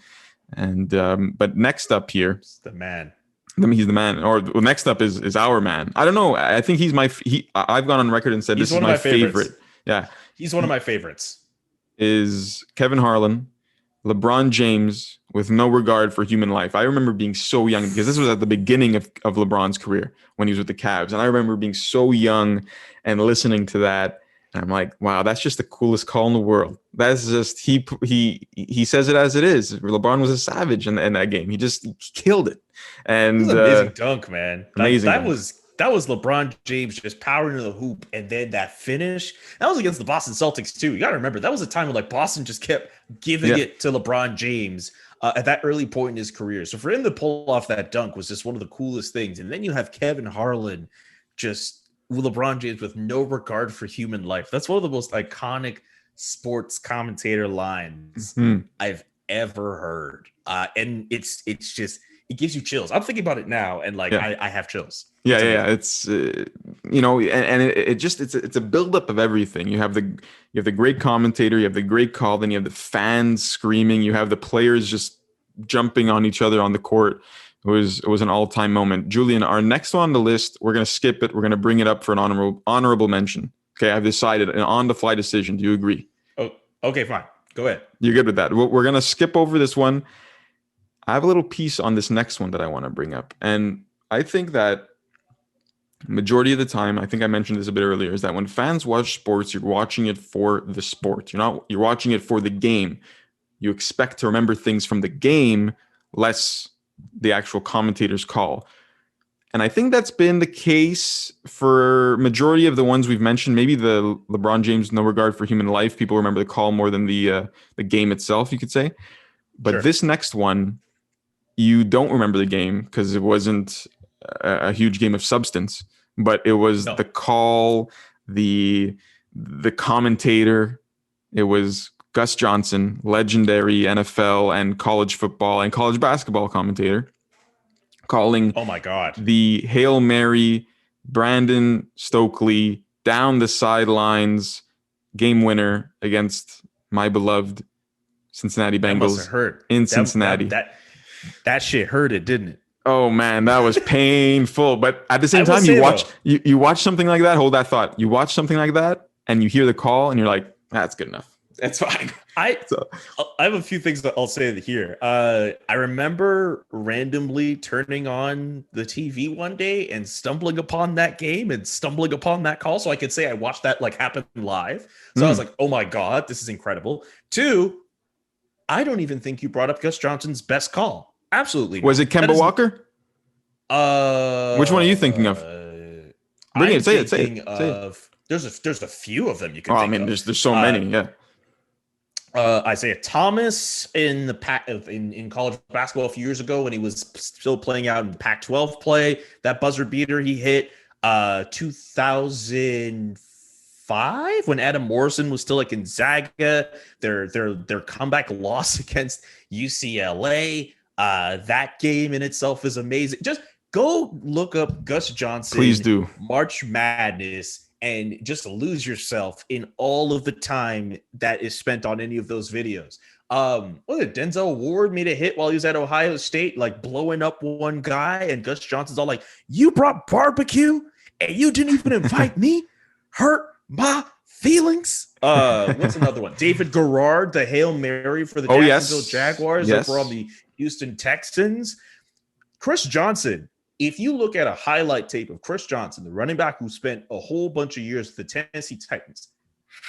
And but next up here, he's the man. He's the man. Or next up is our man. I don't know. I think he's I've gone on record and said this is my favorite. Yeah, he's one of my favorites. Is Kevin Harlan, LeBron James, with no regard for human life. I remember being so young because this was at the beginning of LeBron's career when he was with the Cavs. And I remember being so young and listening to that. And I'm like, wow, that's just the coolest call in the world. That's just, he says it as it is. LeBron was a savage in that game. He just killed it. And it was an amazing dunk, man. Amazing. That was LeBron James just powering to the hoop, and then that finish. That was against the Boston Celtics too. You got to remember that was a time when like Boston just kept giving it to LeBron James at that early point in his career. So for him to pull off that dunk was just one of the coolest things. And then you have Kevin Harlan just with LeBron James with no regard for human life. That's one of the most iconic sports commentator lines I've ever heard. And it's just, it gives you chills. I'm thinking about it now, and I have chills. Yeah. It's it's a buildup of everything. You have the great commentator, you have the great call, then you have the fans screaming, you have the players just jumping on each other on the court. It was an all-time moment. Julian, our next one on the list, we're gonna skip it. We're gonna bring it up for an honorable mention. Okay, I've decided an on-the-fly decision. Do you agree? Oh, okay, fine. Go ahead. You're good with that. We're gonna skip over this one. I have a little piece on this next one that I want to bring up. And I think that majority of the time, I think I mentioned this a bit earlier, is that when fans watch sports, you're watching it for the sport. You're watching it for the game. You expect to remember things from the game, less the actual commentator's call. And I think that's been the case for majority of the ones we've mentioned. Maybe the LeBron James, no regard for human life. People remember the call more than the game itself, you could say. But sure. This next one, you don't remember the game because it wasn't a huge game of substance, but it was the call, the commentator. It was Gus Johnson, legendary NFL and college football and college basketball commentator, calling the Hail Mary, Brandon Stokely down the sidelines game winner against my beloved Cincinnati Bengals in Cincinnati. That shit hurt it, didn't it? Oh man, that was painful. But at the same time, you watch something like that. Hold that thought. You watch something like that, and you hear the call, and you're like, "That's good enough." That's fine. I have a few things that I'll say here. I remember randomly turning on the TV one day and stumbling upon that game and stumbling upon that call. So I could say I watched that like happen live. So I was like, oh my God, this is incredible. Two, I don't even think you brought up Gus Johnson's best call. Absolutely. Was it Kemba Walker? Which one are you thinking of? Bring it. Say it. There's a few of them you can. Think I mean, of. there's so many. Yeah. Isaiah Thomas in college basketball a few years ago when he was still playing out in Pac-12 play. That buzzer beater he hit. 2005 when Adam Morrison was still at Gonzaga. Their comeback loss against UCLA. That game in itself is amazing. Just go look up Gus Johnson. Please do. March Madness. And just lose yourself in all of the time that is spent on any of those videos. Denzel Ward made a hit while he was at Ohio State, like blowing up one guy, and Gus Johnson's all like, "You brought barbecue and you didn't even invite me? Hurt my feelings." What's another one? David Garrard, the Hail Mary for the Jacksonville Jaguars over on the Houston Texans. Chris Johnson. If you look at a highlight tape of Chris Johnson, the running back who spent a whole bunch of years with the Tennessee Titans,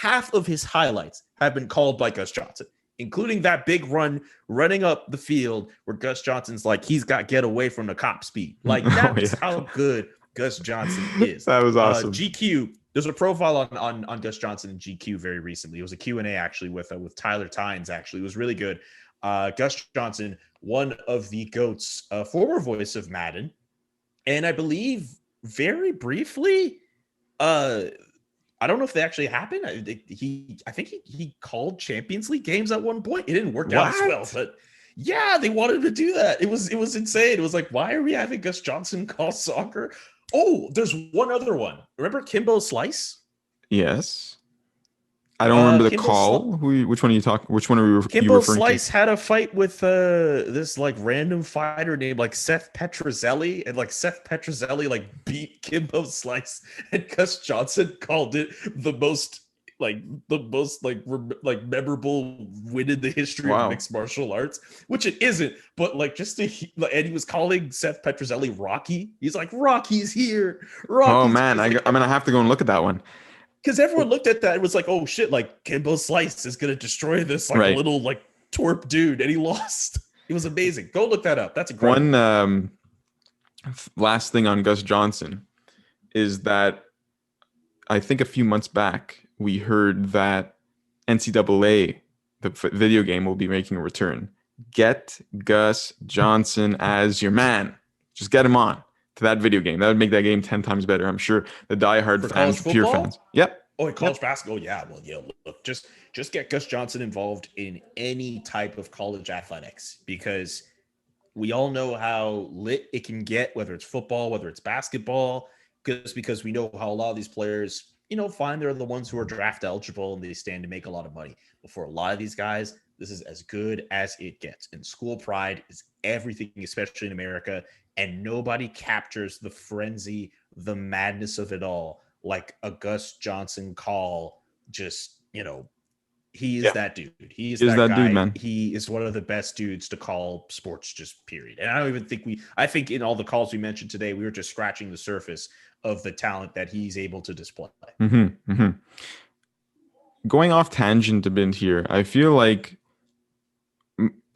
half of his highlights have been called by Gus Johnson, including that big run running up the field where Gus Johnson's like, he's got get away from the cop speed. Like, that's how good Gus Johnson is. That was awesome. GQ, there's a profile on Gus Johnson in GQ very recently. It was a Q&A actually with Tyler Tynes, actually. It was really good. Gus Johnson, one of the GOATs, former voice of Madden, and I believe very briefly, I don't know if they actually happened. I think he called Champions League games at one point. It didn't work out as well, but yeah, they wanted to do that. It was insane. It was like, why are we having Gus Johnson call soccer? Oh, there's one other one. Remember Kimbo Slice? Yes. I don't remember the call. Which one are you talking? Which one are you referring to? Kimbo Slice had a fight with this like random fighter named like Seth Petrozelli, and like Seth Petrozelli like beat Kimbo Slice, and Gus Johnson called it the most memorable win in the history of mixed martial arts, which it isn't. But like and he was calling Seth Petrozelli Rocky. He's like, Rocky's here. Oh man, I'm gonna have to go and look at that one. Because everyone looked at that and was like, oh shit, like Kimbo Slice is going to destroy this like little like twerp dude. And he lost. It was amazing. Go look that up. That's incredible. One last thing on Gus Johnson is that I think a few months back, we heard that NCAA, the video game, will be making a return. Get Gus Johnson as your man. Just get him on to that video game. That would make that game 10 times better. I'm sure the diehard fans, pure fans. Yep. Oh, in college basketball, yeah. Well, yeah. Look, just get Gus Johnson involved in any type of college athletics, because we all know how lit it can get, whether it's football, whether it's basketball, because we know how a lot of these players, find they're the ones who are draft eligible and they stand to make a lot of money. But for a lot of these guys, this is as good as it gets. And school pride is everything, especially in America. And nobody captures the frenzy, the madness of it all like a Gus Johnson call. Just, he is that dude. He is that guy. Dude, man. He is one of the best dudes to call sports, just period. And I don't even think I think in all the calls we mentioned today, we were just scratching the surface of the talent that he's able to display. Mm-hmm, mm-hmm. Going off tangent a bit here, I feel like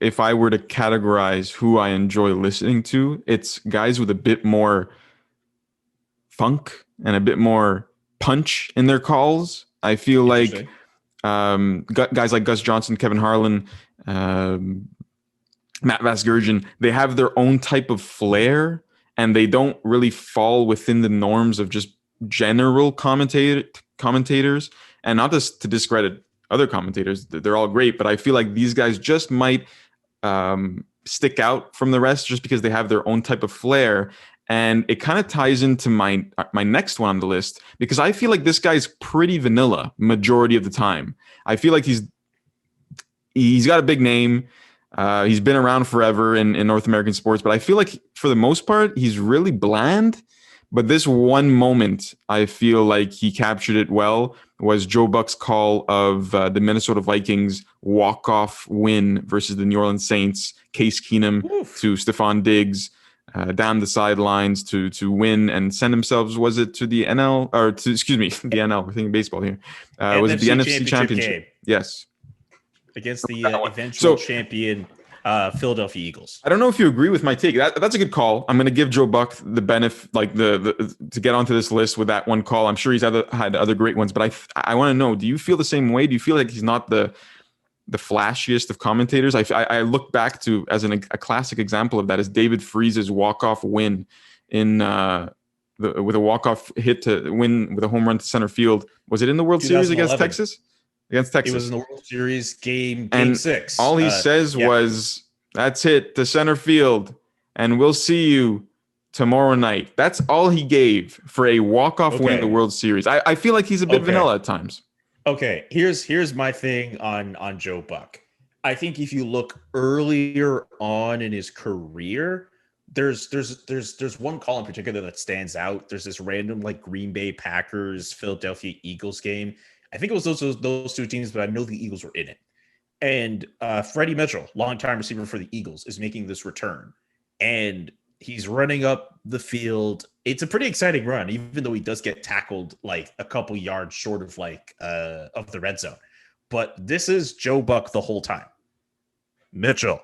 if I were to categorize who I enjoy listening to, it's guys with a bit more funk and a bit more punch in their calls. I feel like guys like Gus Johnson, Kevin Harlan, Matt Vasgersian, they have their own type of flair, and they don't really fall within the norms of just general commentators. And not just to discredit other commentators, they're all great, but I feel like these guys just might stick out from the rest just because they have their own type of flair. And it kind of ties into my next one on the list, because I feel like this guy's pretty vanilla majority of the time. I feel like he's got a big name. He's been around forever in North American sports, but I feel like for the most part, he's really bland. But this one moment, I feel like he captured it well, was Joe Buck's call of the Minnesota Vikings walk-off win versus the New Orleans Saints. Case Keenum to Stephon Diggs down the sidelines to win and send themselves, was it to the NL, or to, excuse me, the NL, we're thinking baseball here. Was it the NFC Championship? Game. Yes. Against the eventual champion Philadelphia Eagles. I don't know if you agree with my take. That's a good call. I'm going to give Joe Buck the benefit, like the to get onto this list with that one call. I'm sure he's had other great ones, but I want to know, do you feel the same way? Do you feel like he's not the flashiest of commentators? I look back to, as a classic example of that, is David Freese's walk-off win in with a walk-off hit to win with a home run to center field. Was it in the World Series against Texas? Against Texas. It was in the World Series game 6. All he says was, "That's it to center field, and we'll see you tomorrow night." That's all he gave for a walk-off win in the World Series. I feel like he's a bit vanilla at times. Okay, here's my thing on Joe Buck. I think if you look earlier on in his career, there's one call in particular that stands out. There's this random like Green Bay Packers Philadelphia Eagles game. I think it was those two teams, but I know the Eagles were in it. And Freddie Mitchell, longtime receiver for the Eagles, is making this return. And he's running up the field. It's a pretty exciting run, even though he does get tackled like a couple yards short of of the red zone. But this is Joe Buck the whole time. Mitchell.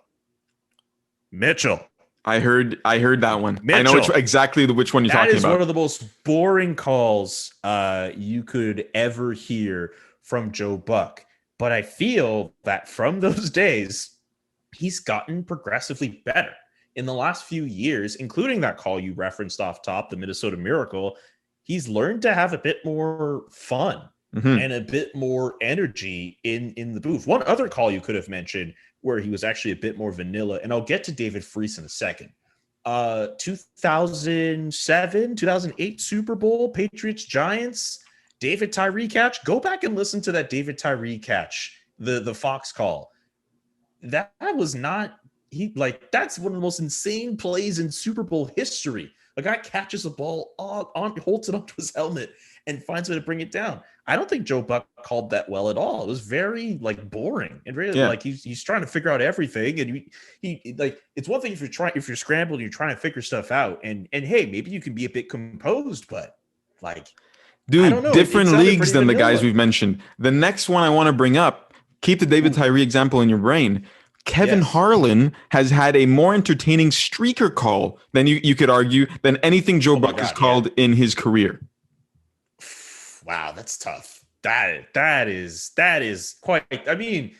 I heard that one. Mitchell. I know exactly which one you're talking about. That is one of the most boring calls you could ever hear from Joe Buck. But I feel that from those days, he's gotten progressively better. In the last few years, including that call you referenced off top, the Minnesota Miracle, he's learned to have a bit more fun and a bit more energy in the booth. One other call you could have mentioned where he was actually a bit more vanilla, and I'll get to David Freese in a second. 2007, 2008 Super Bowl, Patriots, Giants, David Tyree catch. Go back and listen to that David Tyree catch, the Fox call. That was not... that's one of the most insane plays in Super Bowl history. A guy catches a ball holds it onto his helmet and finds a way to bring it down. I don't think Joe Buck called that well at all. It was very boring and really he's trying to figure out everything. And he it's one thing if you're scrambled and you're trying to figure stuff out and hey, maybe you can be a bit composed, but dude, different leagues than the guys we've mentioned. The next one I want to bring up, keep the David Tyree example in your brain. Kevin Harlan has had a more entertaining streaker call than you could argue than anything Joe Buck has called in his career. Wow, that's tough. That is quite... I mean,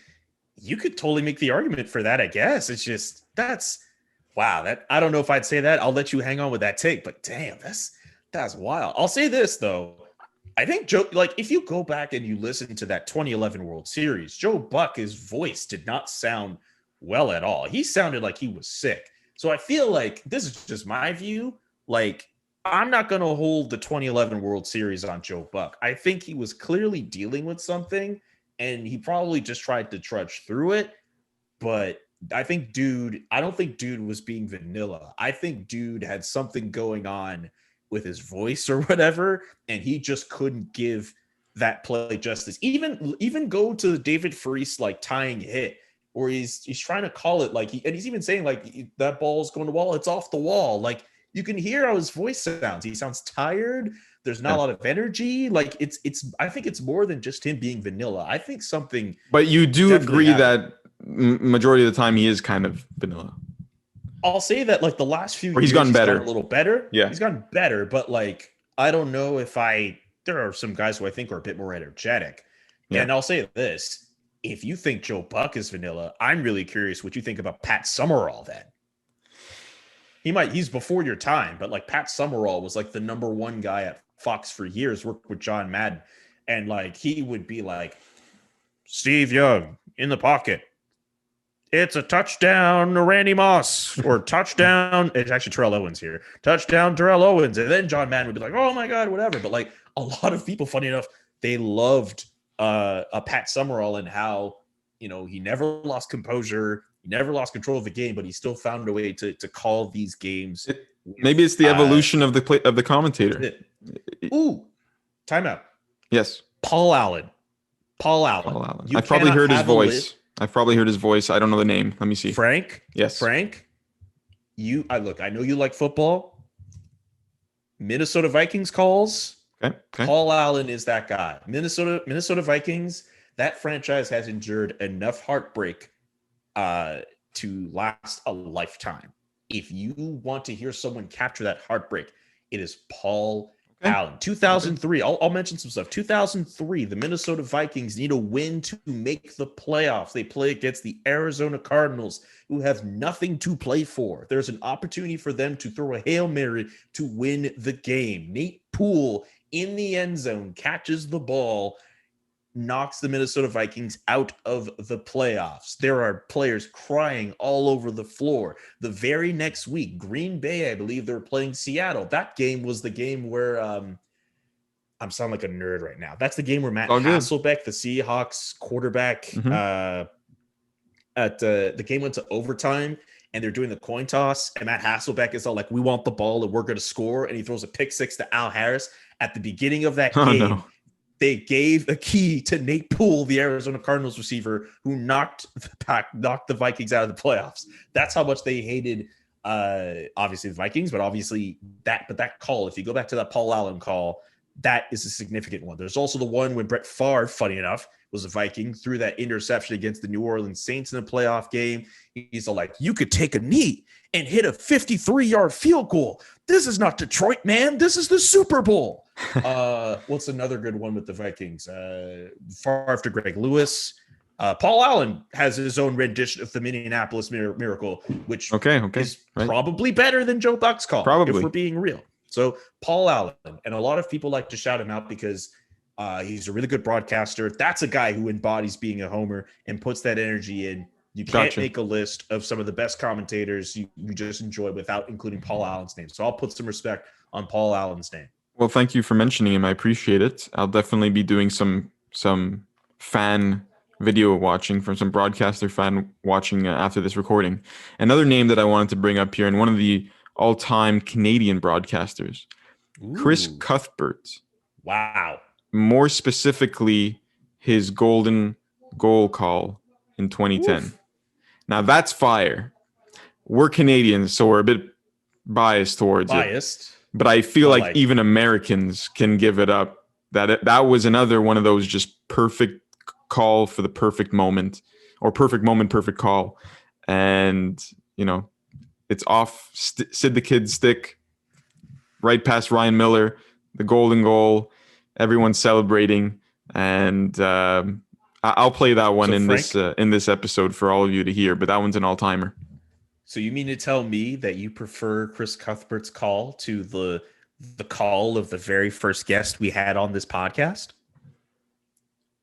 you could totally make the argument for that, I guess. It's just wow. I don't know if I'd say that. I'll let you hang on with that take, but damn, that's wild. I'll say this though. I think Joe, if you go back and you listen to that 2011 World Series, Joe Buck, his voice did not sound well at all. He sounded like he was sick. So I feel like this is just my view. I'm not going to hold the 2011 World Series on Joe Buck. I think he was clearly dealing with something and he probably just tried to trudge through it. But I don't think dude was being vanilla. I think dude had something going on with his voice or whatever, and he just couldn't give that play justice. Even go to the David Freese tying hit, where he's trying to call it and he's even saying that ball's going to the wall. It's off the wall. You can hear how his voice sounds. He sounds tired. There's not a lot of energy. It's. I think it's more than just him being vanilla. I think something. But you do agree that majority of the time he is kind of vanilla. I'll say that the last few years he's gotten better. A little better. Yeah, he's gotten better. But I don't know if there are some guys who I think are a bit more energetic. Yeah. And I'll say this: if you think Joe Buck is vanilla, I'm really curious what you think about Pat Summerall then. He's before your time, but Pat Summerall was the number one guy at Fox for years, worked with John Madden. And he would be Steve Young in the pocket. It's a touchdown to Randy Moss, or touchdown. It's actually Terrell Owens here. Touchdown Terrell Owens. And then John Madden would be oh my God, whatever. But a lot of people, funny enough, they loved a Pat Summerall and how, he never lost composure. He never lost control of the game, but he still found a way to call these games Maybe it's the evolution of the commentator. Ooh, timeout. Yes. Paul Allen. I've probably heard his voice. I don't know the name. Let me see. Frank. Yes. Frank. I know you like football. Minnesota Vikings calls. Okay. Paul Allen is that guy. Minnesota Vikings. That franchise has endured enough heartbreak to last a lifetime. If you want to hear someone capture that heartbreak, it is Paul Allen. 2003. I'll mention some stuff. 2003, the Minnesota Vikings need a win to make the playoffs. They play against the Arizona Cardinals, who have nothing to play for. There's an opportunity for them to throw a Hail Mary to win the game. Nate Poole in the end zone catches the ball, knocks the Minnesota Vikings out of the playoffs. There are players crying all over the floor. The very next week, Green Bay, I believe they're playing Seattle. That game was the game where I'm sounding like a nerd right now. That's the game where Matt Hasselbeck, the Seahawks quarterback, the game went to overtime and they're doing the coin toss. And Matt Hasselbeck is all like, we want the ball and we're going to score. And he throws a pick six to Al Harris at the beginning of that game. No. They gave a key to Nate Poole, the Arizona Cardinals receiver, who knocked the Vikings out of the playoffs. That's how much they hated, obviously, the Vikings, but obviously that call, if you go back to that Paul Allen call, that is a significant one. There's also the one when Brett Favre, funny enough, was a Viking, threw that interception against the New Orleans Saints in a playoff game. He's all like, you could take a knee and hit a 53-yard field goal. This is not Detroit, man. This is the Super Bowl. What's another good one with the Vikings? Far after Greg Lewis. Paul Allen has his own rendition of the Minneapolis Miracle, which is probably better than Joe Buck's call, if we're being real. So Paul Allen, and a lot of people like to shout him out because he's a really good broadcaster. That's a guy who embodies being a homer and puts that energy in. You can't make a list of some of the best commentators you just enjoy without including Paul Allen's name. So I'll put some respect on Paul Allen's name. Well, thank you for mentioning him. I appreciate it. I'll definitely be doing some fan video watching from some broadcaster fan watching after this recording. Another name that I wanted to bring up here, and one of the all-time Canadian broadcasters, Chris Cuthbert. Wow. More specifically, his golden goal call in 2010. Oof. Now that's fire. We're Canadians, so we're a bit biased towards it. But I feel like even Americans can give it up. That was another one of those just perfect call for the perfect moment, or perfect moment, perfect call. And, it's off Sid the Kid stick, right past Ryan Miller, the golden goal. Everyone's celebrating. And I'll play that one in this episode for all of you to hear. But that one's an all-timer. So you mean to tell me that you prefer Chris Cuthbert's call to the call of the very first guest we had on this podcast?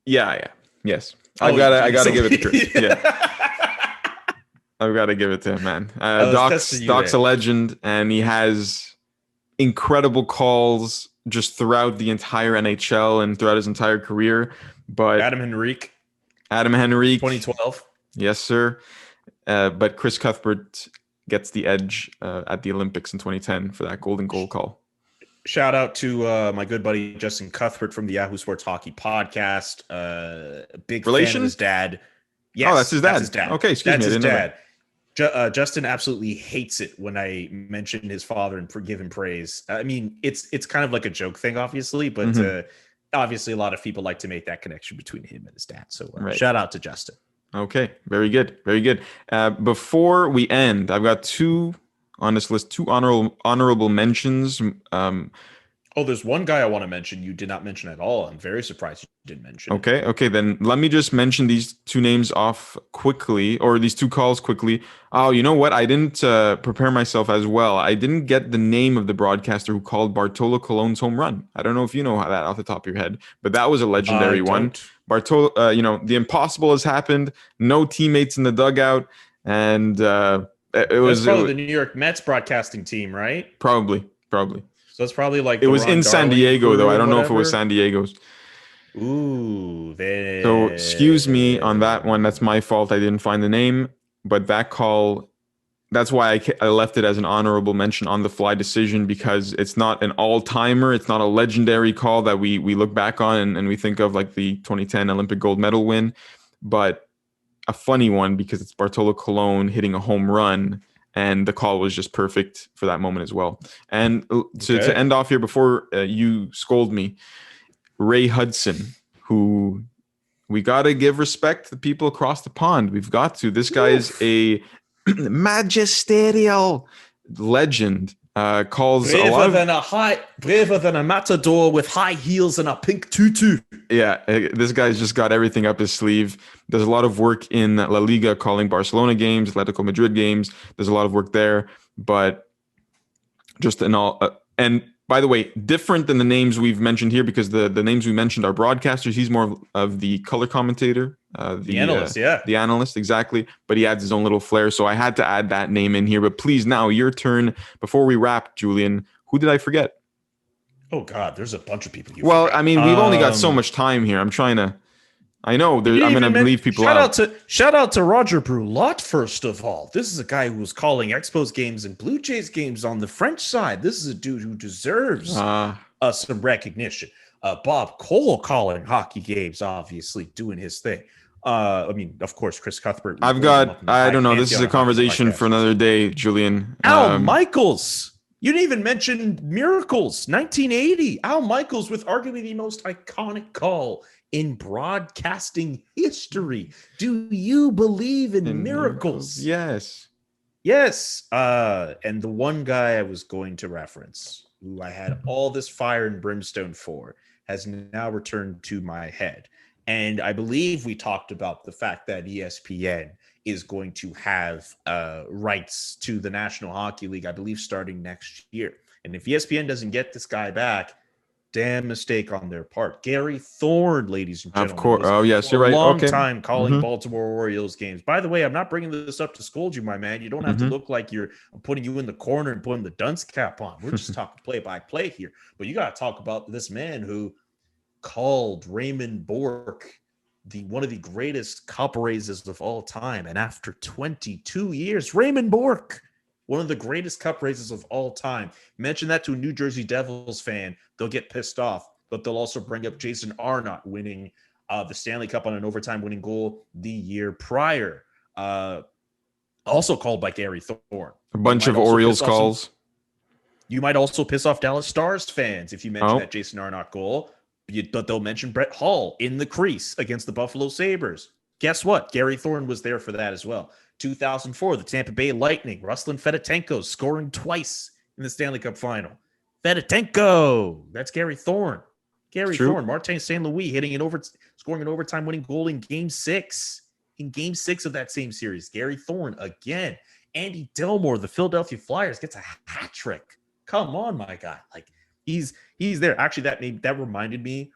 Yeah. Yes. I gotta give it to Chris. Yeah. I've got to give it to him, man. Doc's a legend, and he has incredible calls just throughout the entire NHL and throughout his entire career. But Adam Henrique, 2012. Yes, sir. But Chris Cuthbert gets the edge at the Olympics in 2010 for that golden goal call. Shout out to my good buddy Justin Cuthbert from the Yahoo Sports Hockey Podcast. Big fan of his dad. Yes, that's his dad. Okay, excuse me. That's his dad. Justin absolutely hates it when I mention his father and give him praise. I mean, it's kind of like a joke thing, obviously, but obviously a lot of people like to make that connection between him and his dad. So shout out to Justin. Okay, very good, very good. Before we end, I've got two on this list, two honorable mentions. There's one guy I want to mention you did not mention at all. I'm very surprised you didn't mention. Okay, then let me just mention these two names off quickly, or these two calls quickly. Oh, you know what? I didn't prepare myself as well. I didn't get the name of the broadcaster who called Bartolo Colon's home run. I don't know if you know that off the top of your head, but that was a legendary one. Bartolo, the impossible has happened. No teammates in the dugout, and it was probably the New York Mets broadcasting team, right? Probably. So it's probably like it was in San Diego, though. I don't know if it was San Diego's. Ooh, so excuse me on that one. That's my fault. I didn't find the name, but that call that's why I left it as an honorable mention on the fly decision, because it's not an all-timer. It's not a legendary call that we look back on and we think of like the 2010 Olympic gold medal win, but a funny one because it's Bartolo Colon hitting a home run, and the call was just perfect for that moment as well. And to end off here before you scold me, Ray Hudson, who we got to give respect to the people across the pond. We've got to. This guy is a magisterial legend. Calls braver than a matador with high heels and a pink tutu. Yeah, this guy's just got everything up his sleeve. There's a lot of work in La Liga calling Barcelona games, Atletico Madrid games. There's a lot of work there, but just in all, and by the way, different than the names we've mentioned here, because the names we mentioned are broadcasters. He's more of the color commentator, the analyst, the analyst, exactly. But he adds his own little flair, so I had to add that name in here. But please, now your turn. Before we wrap, Julian, who did I forget? Oh God, there's a bunch of people. Well, I mean, we've only got so much time here. I'm trying to. I know. I'm going to leave people out. Shout out to Roger Brulotte, first of all. This is a guy who was calling Expos games and Blue Jays games on the French side. This is a dude who deserves some recognition. Bob Cole calling hockey games, obviously doing his thing. I mean, of course, Chris Cuthbert. I don't know. This is a conversation for another day, Julian. Al Michaels. You didn't even mention Miracles, 1980. Al Michaels with arguably the most iconic call in broadcasting history. Do you believe in miracles? Yes. And the one guy I was going to reference, who I had all this fire and brimstone for, has now returned to my head. And I believe we talked about the fact that ESPN is going to have rights to the National Hockey League, I believe, starting next year. And if ESPN doesn't get this guy back, damn mistake on their part. Gary Thorne, ladies and gentlemen. Of course. Oh, yes, you're right. Long time calling Baltimore Orioles games. By the way, I'm not bringing this up to scold you, my man. You don't have to look like I'm putting you in the corner and putting the dunce cap on. We're just talking play-by-play here. But you got to talk about this man who called Raymond Bourque one of the greatest cup raises of all time. And after 22 years, Raymond Bourque, one of the greatest cup raises of all time. Mention that to a New Jersey Devils fan, they'll get pissed off, but they'll also bring up Jason Arnott winning the Stanley Cup on an overtime winning goal the year prior. Also called by Gary Thorne. A bunch of Orioles calls. You might also piss off Dallas Stars fans if you mention that Jason Arnott goal. But they'll mention Brett Hull in the crease against the Buffalo Sabres. Guess what? Gary Thorne was there for that as well. 2004, the Tampa Bay Lightning, Ruslan Fedotenko scoring twice in the Stanley Cup final. Fedotenko, that's Gary Thorne. Thorne, Martin St. Louis scoring an overtime winning goal in Game 6. In Game 6 of that same series, Gary Thorne again. Andy Delmore, the Philadelphia Flyers, gets a hat trick. Come on, my guy. Like, He's there. Actually, that reminded me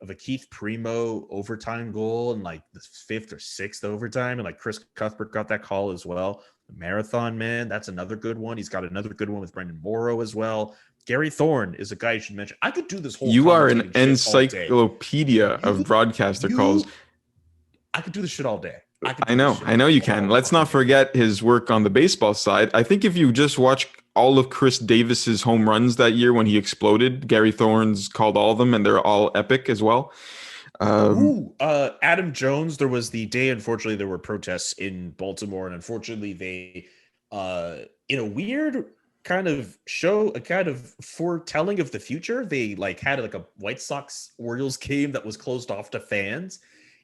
of a Keith Primo overtime goal in like the 5th or 6th overtime. And like Chris Cuthbert got that call as well. The Marathon Man, that's another good one. He's got another good one with Brendan Morrow as well. Gary Thorne is a guy you should mention. I could do this whole. You are an encyclopedia of broadcaster calls. I could do this shit all day. I know you can. Let's not forget his work on the baseball side. I think if you just watch all of Chris Davis's home runs that year when he exploded, Gary Thorne's called all of them, and they're all epic as well. Adam Jones, there was the day, unfortunately, there were protests in Baltimore, and unfortunately they, in a weird kind of show, a kind of foretelling of the future, they like had like a White Sox Orioles game that was closed off to fans.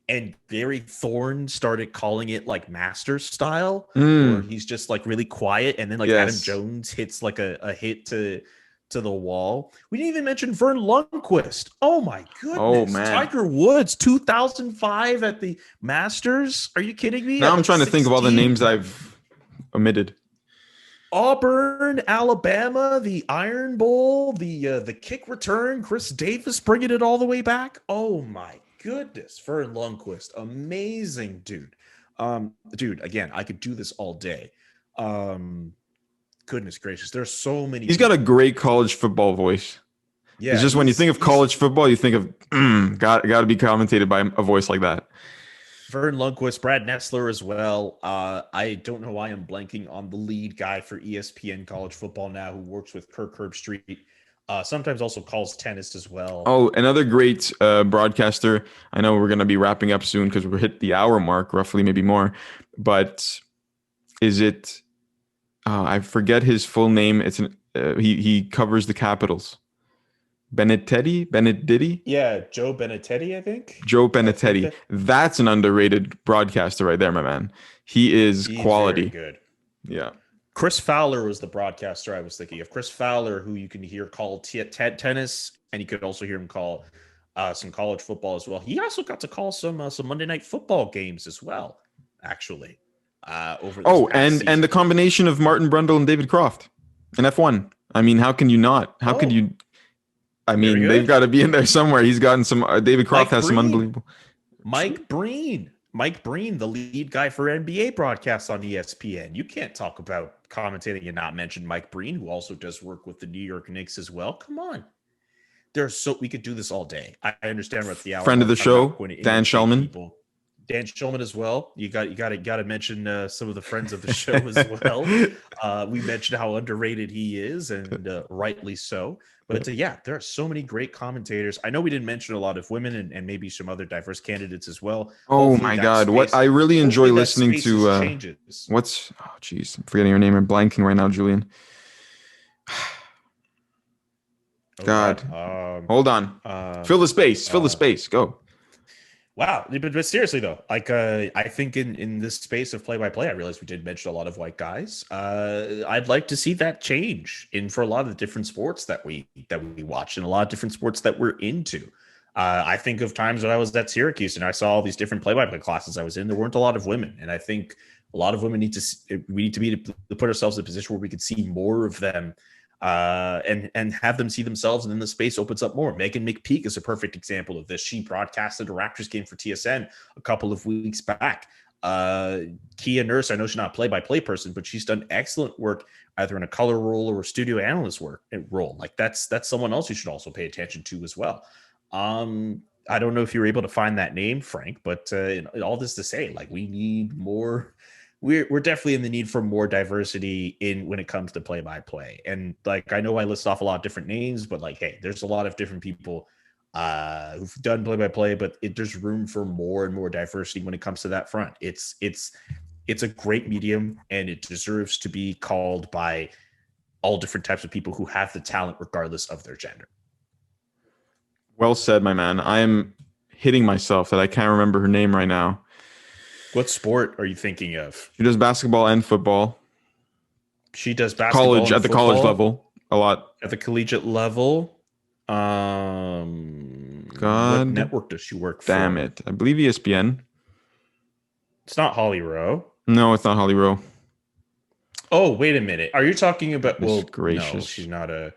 And Gary Thorne started calling it like Masters style, where he's just like really quiet. And then like Adam Jones hits like a hit to the wall. We didn't even mention Vern Lundquist. Oh my goodness. Oh man. Tiger Woods, 2005 at the Masters. Are you kidding me? Now I'm trying to think of all the names I've omitted. Auburn, Alabama, the Iron Bowl, the kick return, Chris Davis bringing it all the way back. Oh my goodness, Vern Lundquist, amazing dude. Dude, again, I could do this all day. Goodness gracious, there's so many. He's got a great college football voice. Yeah, it's just when you think of college football, you think of got to be commentated by a voice like that. Vern Lundquist, Brad Nessler as well. I don't know why I'm blanking on the lead guy for ESPN College Football now, who works with Kirk Herbstreit. Sometimes also calls tennis as well. Oh, another great broadcaster. I know we're going to be wrapping up soon because we're hit the hour mark, roughly, maybe more. But is it? I forget his full name. It's he covers the Capitals. Benedetti? Yeah, Joe Benedetti, I think. Joe Benedetti. That's an underrated broadcaster right there, my man. He's quality. Very good. Yeah. Chris Fowler was the broadcaster I was thinking of. Chris Fowler, who you can hear call tennis, and you could also hear him call some college football as well. He also got to call some Monday Night Football games as well, actually. Over this and the combination of Martin Brundle and David Croft in F1. I mean, how can you not? How could you? I mean, they've got to be in there somewhere. He's gotten some. David Croft has some unbelievable. Mike Breen, the lead guy for NBA broadcasts on ESPN. You can't talk about commentating and not mention Mike Breen, who also does work with the New York Knicks as well. Come on, we could do this all day. I understand we're at the hour. Friend of the show, Dan Shulman. Dan Shulman as well. You got to mention some of the friends of the show as well. We mentioned how underrated he is, and rightly so. But there are so many great commentators. I know we didn't mention a lot of women and maybe some other diverse candidates as well. Oh my God! What I really enjoy listening to. What's? Oh geez, I'm forgetting your name. I'm blanking right now, Julian. God, hold on. Fill the space. Fill the space. Go. Wow. But seriously, though, I think in this space of play-by-play, I realized we did mention a lot of white guys. I'd like to see that change for a lot of the different sports that we watch and a lot of different sports that we're into. I think of times when I was at Syracuse and I saw all these different play-by-play classes I was in. There weren't a lot of women, and I think a lot of women need to put ourselves in a position where we could see more of them. And have them see themselves, and then the space opens up more. Megan McPeak is a perfect example of this. She broadcasted a Raptors game for TSN a couple of weeks back. Kia Nurse, I know she's not a play-by-play person, but she's done excellent work either in a color role or a studio analyst role. Like that's someone else you should also pay attention to as well. I don't know if you were able to find that name, Frank, but all this to say, like, we need more. We're definitely in the need for more diversity when it comes to play-by-play. And like, I know I list off a lot of different names, but like, hey, there's a lot of different people who've done play-by-play, but there's room for more and more diversity when it comes to that front. It's a great medium, and it deserves to be called by all different types of people who have the talent, regardless of their gender. Well said, my man. I am hitting myself that I can't remember her name right now. What sport are you thinking of? She does basketball and football. She does basketball at the college level a lot. At the collegiate level. God, what network does she work for? Damn it. I believe ESPN. It's not Holly Rowe. No, it's not Holly Rowe. Oh, wait a minute. Are you talking about gracious. No, she's not a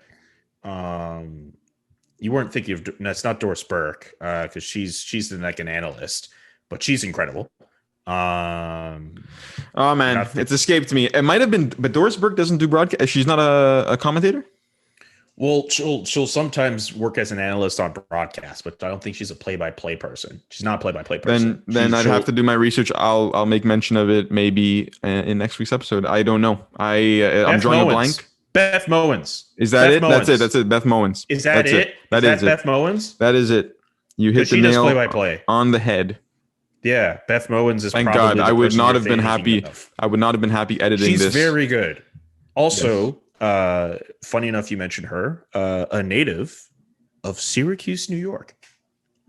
you weren't thinking of it's not Doris Burke, because she's like an analyst, but she's incredible. Oh man, it's escaped me. It might have been, but Doris Burke doesn't do broadcast. She's not a commentator. Well, she'll sometimes work as an analyst on broadcast, but I don't think she's a play-by-play person. She's not a play-by-play person. Then I'd have to do my research. I'll make mention of it maybe in next week's episode. I don't know. I'm drawing a blank. Beth Mowens. Is that it? That's it. Beth Mowens. Is that it? That is Beth Mowens? That is it. You hit the nail on the head. Yeah, Beth Mowens is. Thank probably God. the I would person not you're have been happy. thinking of. I would not have been happy editing She's this. She's very good. Also, funny enough, you mentioned her. A native of Syracuse, New York,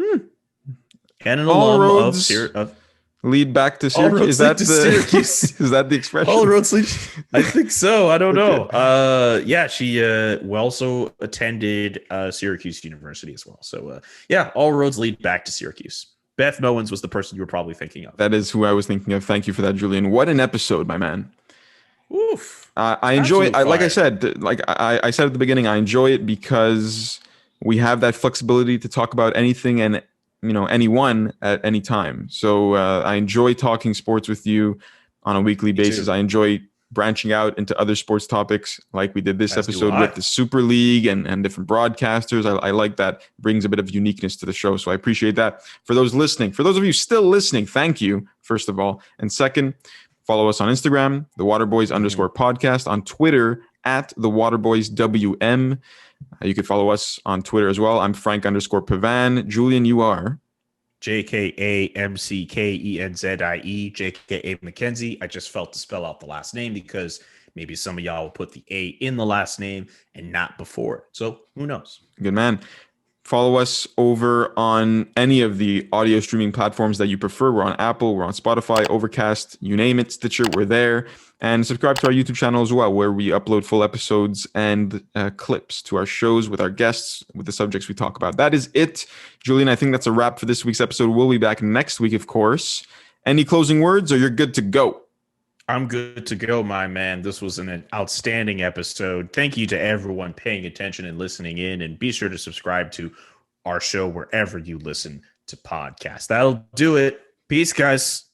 and an alum of lead back to Syracuse. Is that Syracuse? Is that the expression? All roads lead. I think so. I don't know. Yeah, she also attended Syracuse University as well. So all roads lead back to Syracuse. Beth Mowens was the person you were probably thinking of. That is who I was thinking of. Thank you for that, Julian. What an episode, my man. Oof. I enjoy it. Like I said, I said at the beginning, I enjoy it because we have that flexibility to talk about anything and anyone at any time. So I enjoy talking sports with you on a weekly basis. I enjoy branching out into other sports topics like we did this As do episode I. with the Super League and different broadcasters. I like that. Brings a bit of uniqueness to the show. So I appreciate that. For those listening, for those of you still listening, thank you, first of all. And second, follow us on Instagram, the Waterboys _podcast, on Twitter at the Waterboys WM. You can follow us on Twitter as well. I'm Frank _Pavan. Julian, you are JKAMCKENZIE, JKA McKenzie. I just felt to spell out the last name because maybe some of y'all will put the A in the last name and not before it. So who knows? good man. Follow us over on any of the audio streaming platforms that you prefer. We're on Apple, we're on Spotify, Overcast, you name it, Stitcher, we're there. And subscribe to our YouTube channel as well, where we upload full episodes and clips to our shows with our guests, with the subjects we talk about. That is it. Julian, I think that's a wrap for this week's episode. We'll be back next week, of course. Any closing words, or you're good to go? I'm good to go, my man. This was an outstanding episode. Thank you to everyone paying attention and listening in. And be sure to subscribe to our show wherever you listen to podcasts. That'll do it. Peace, guys.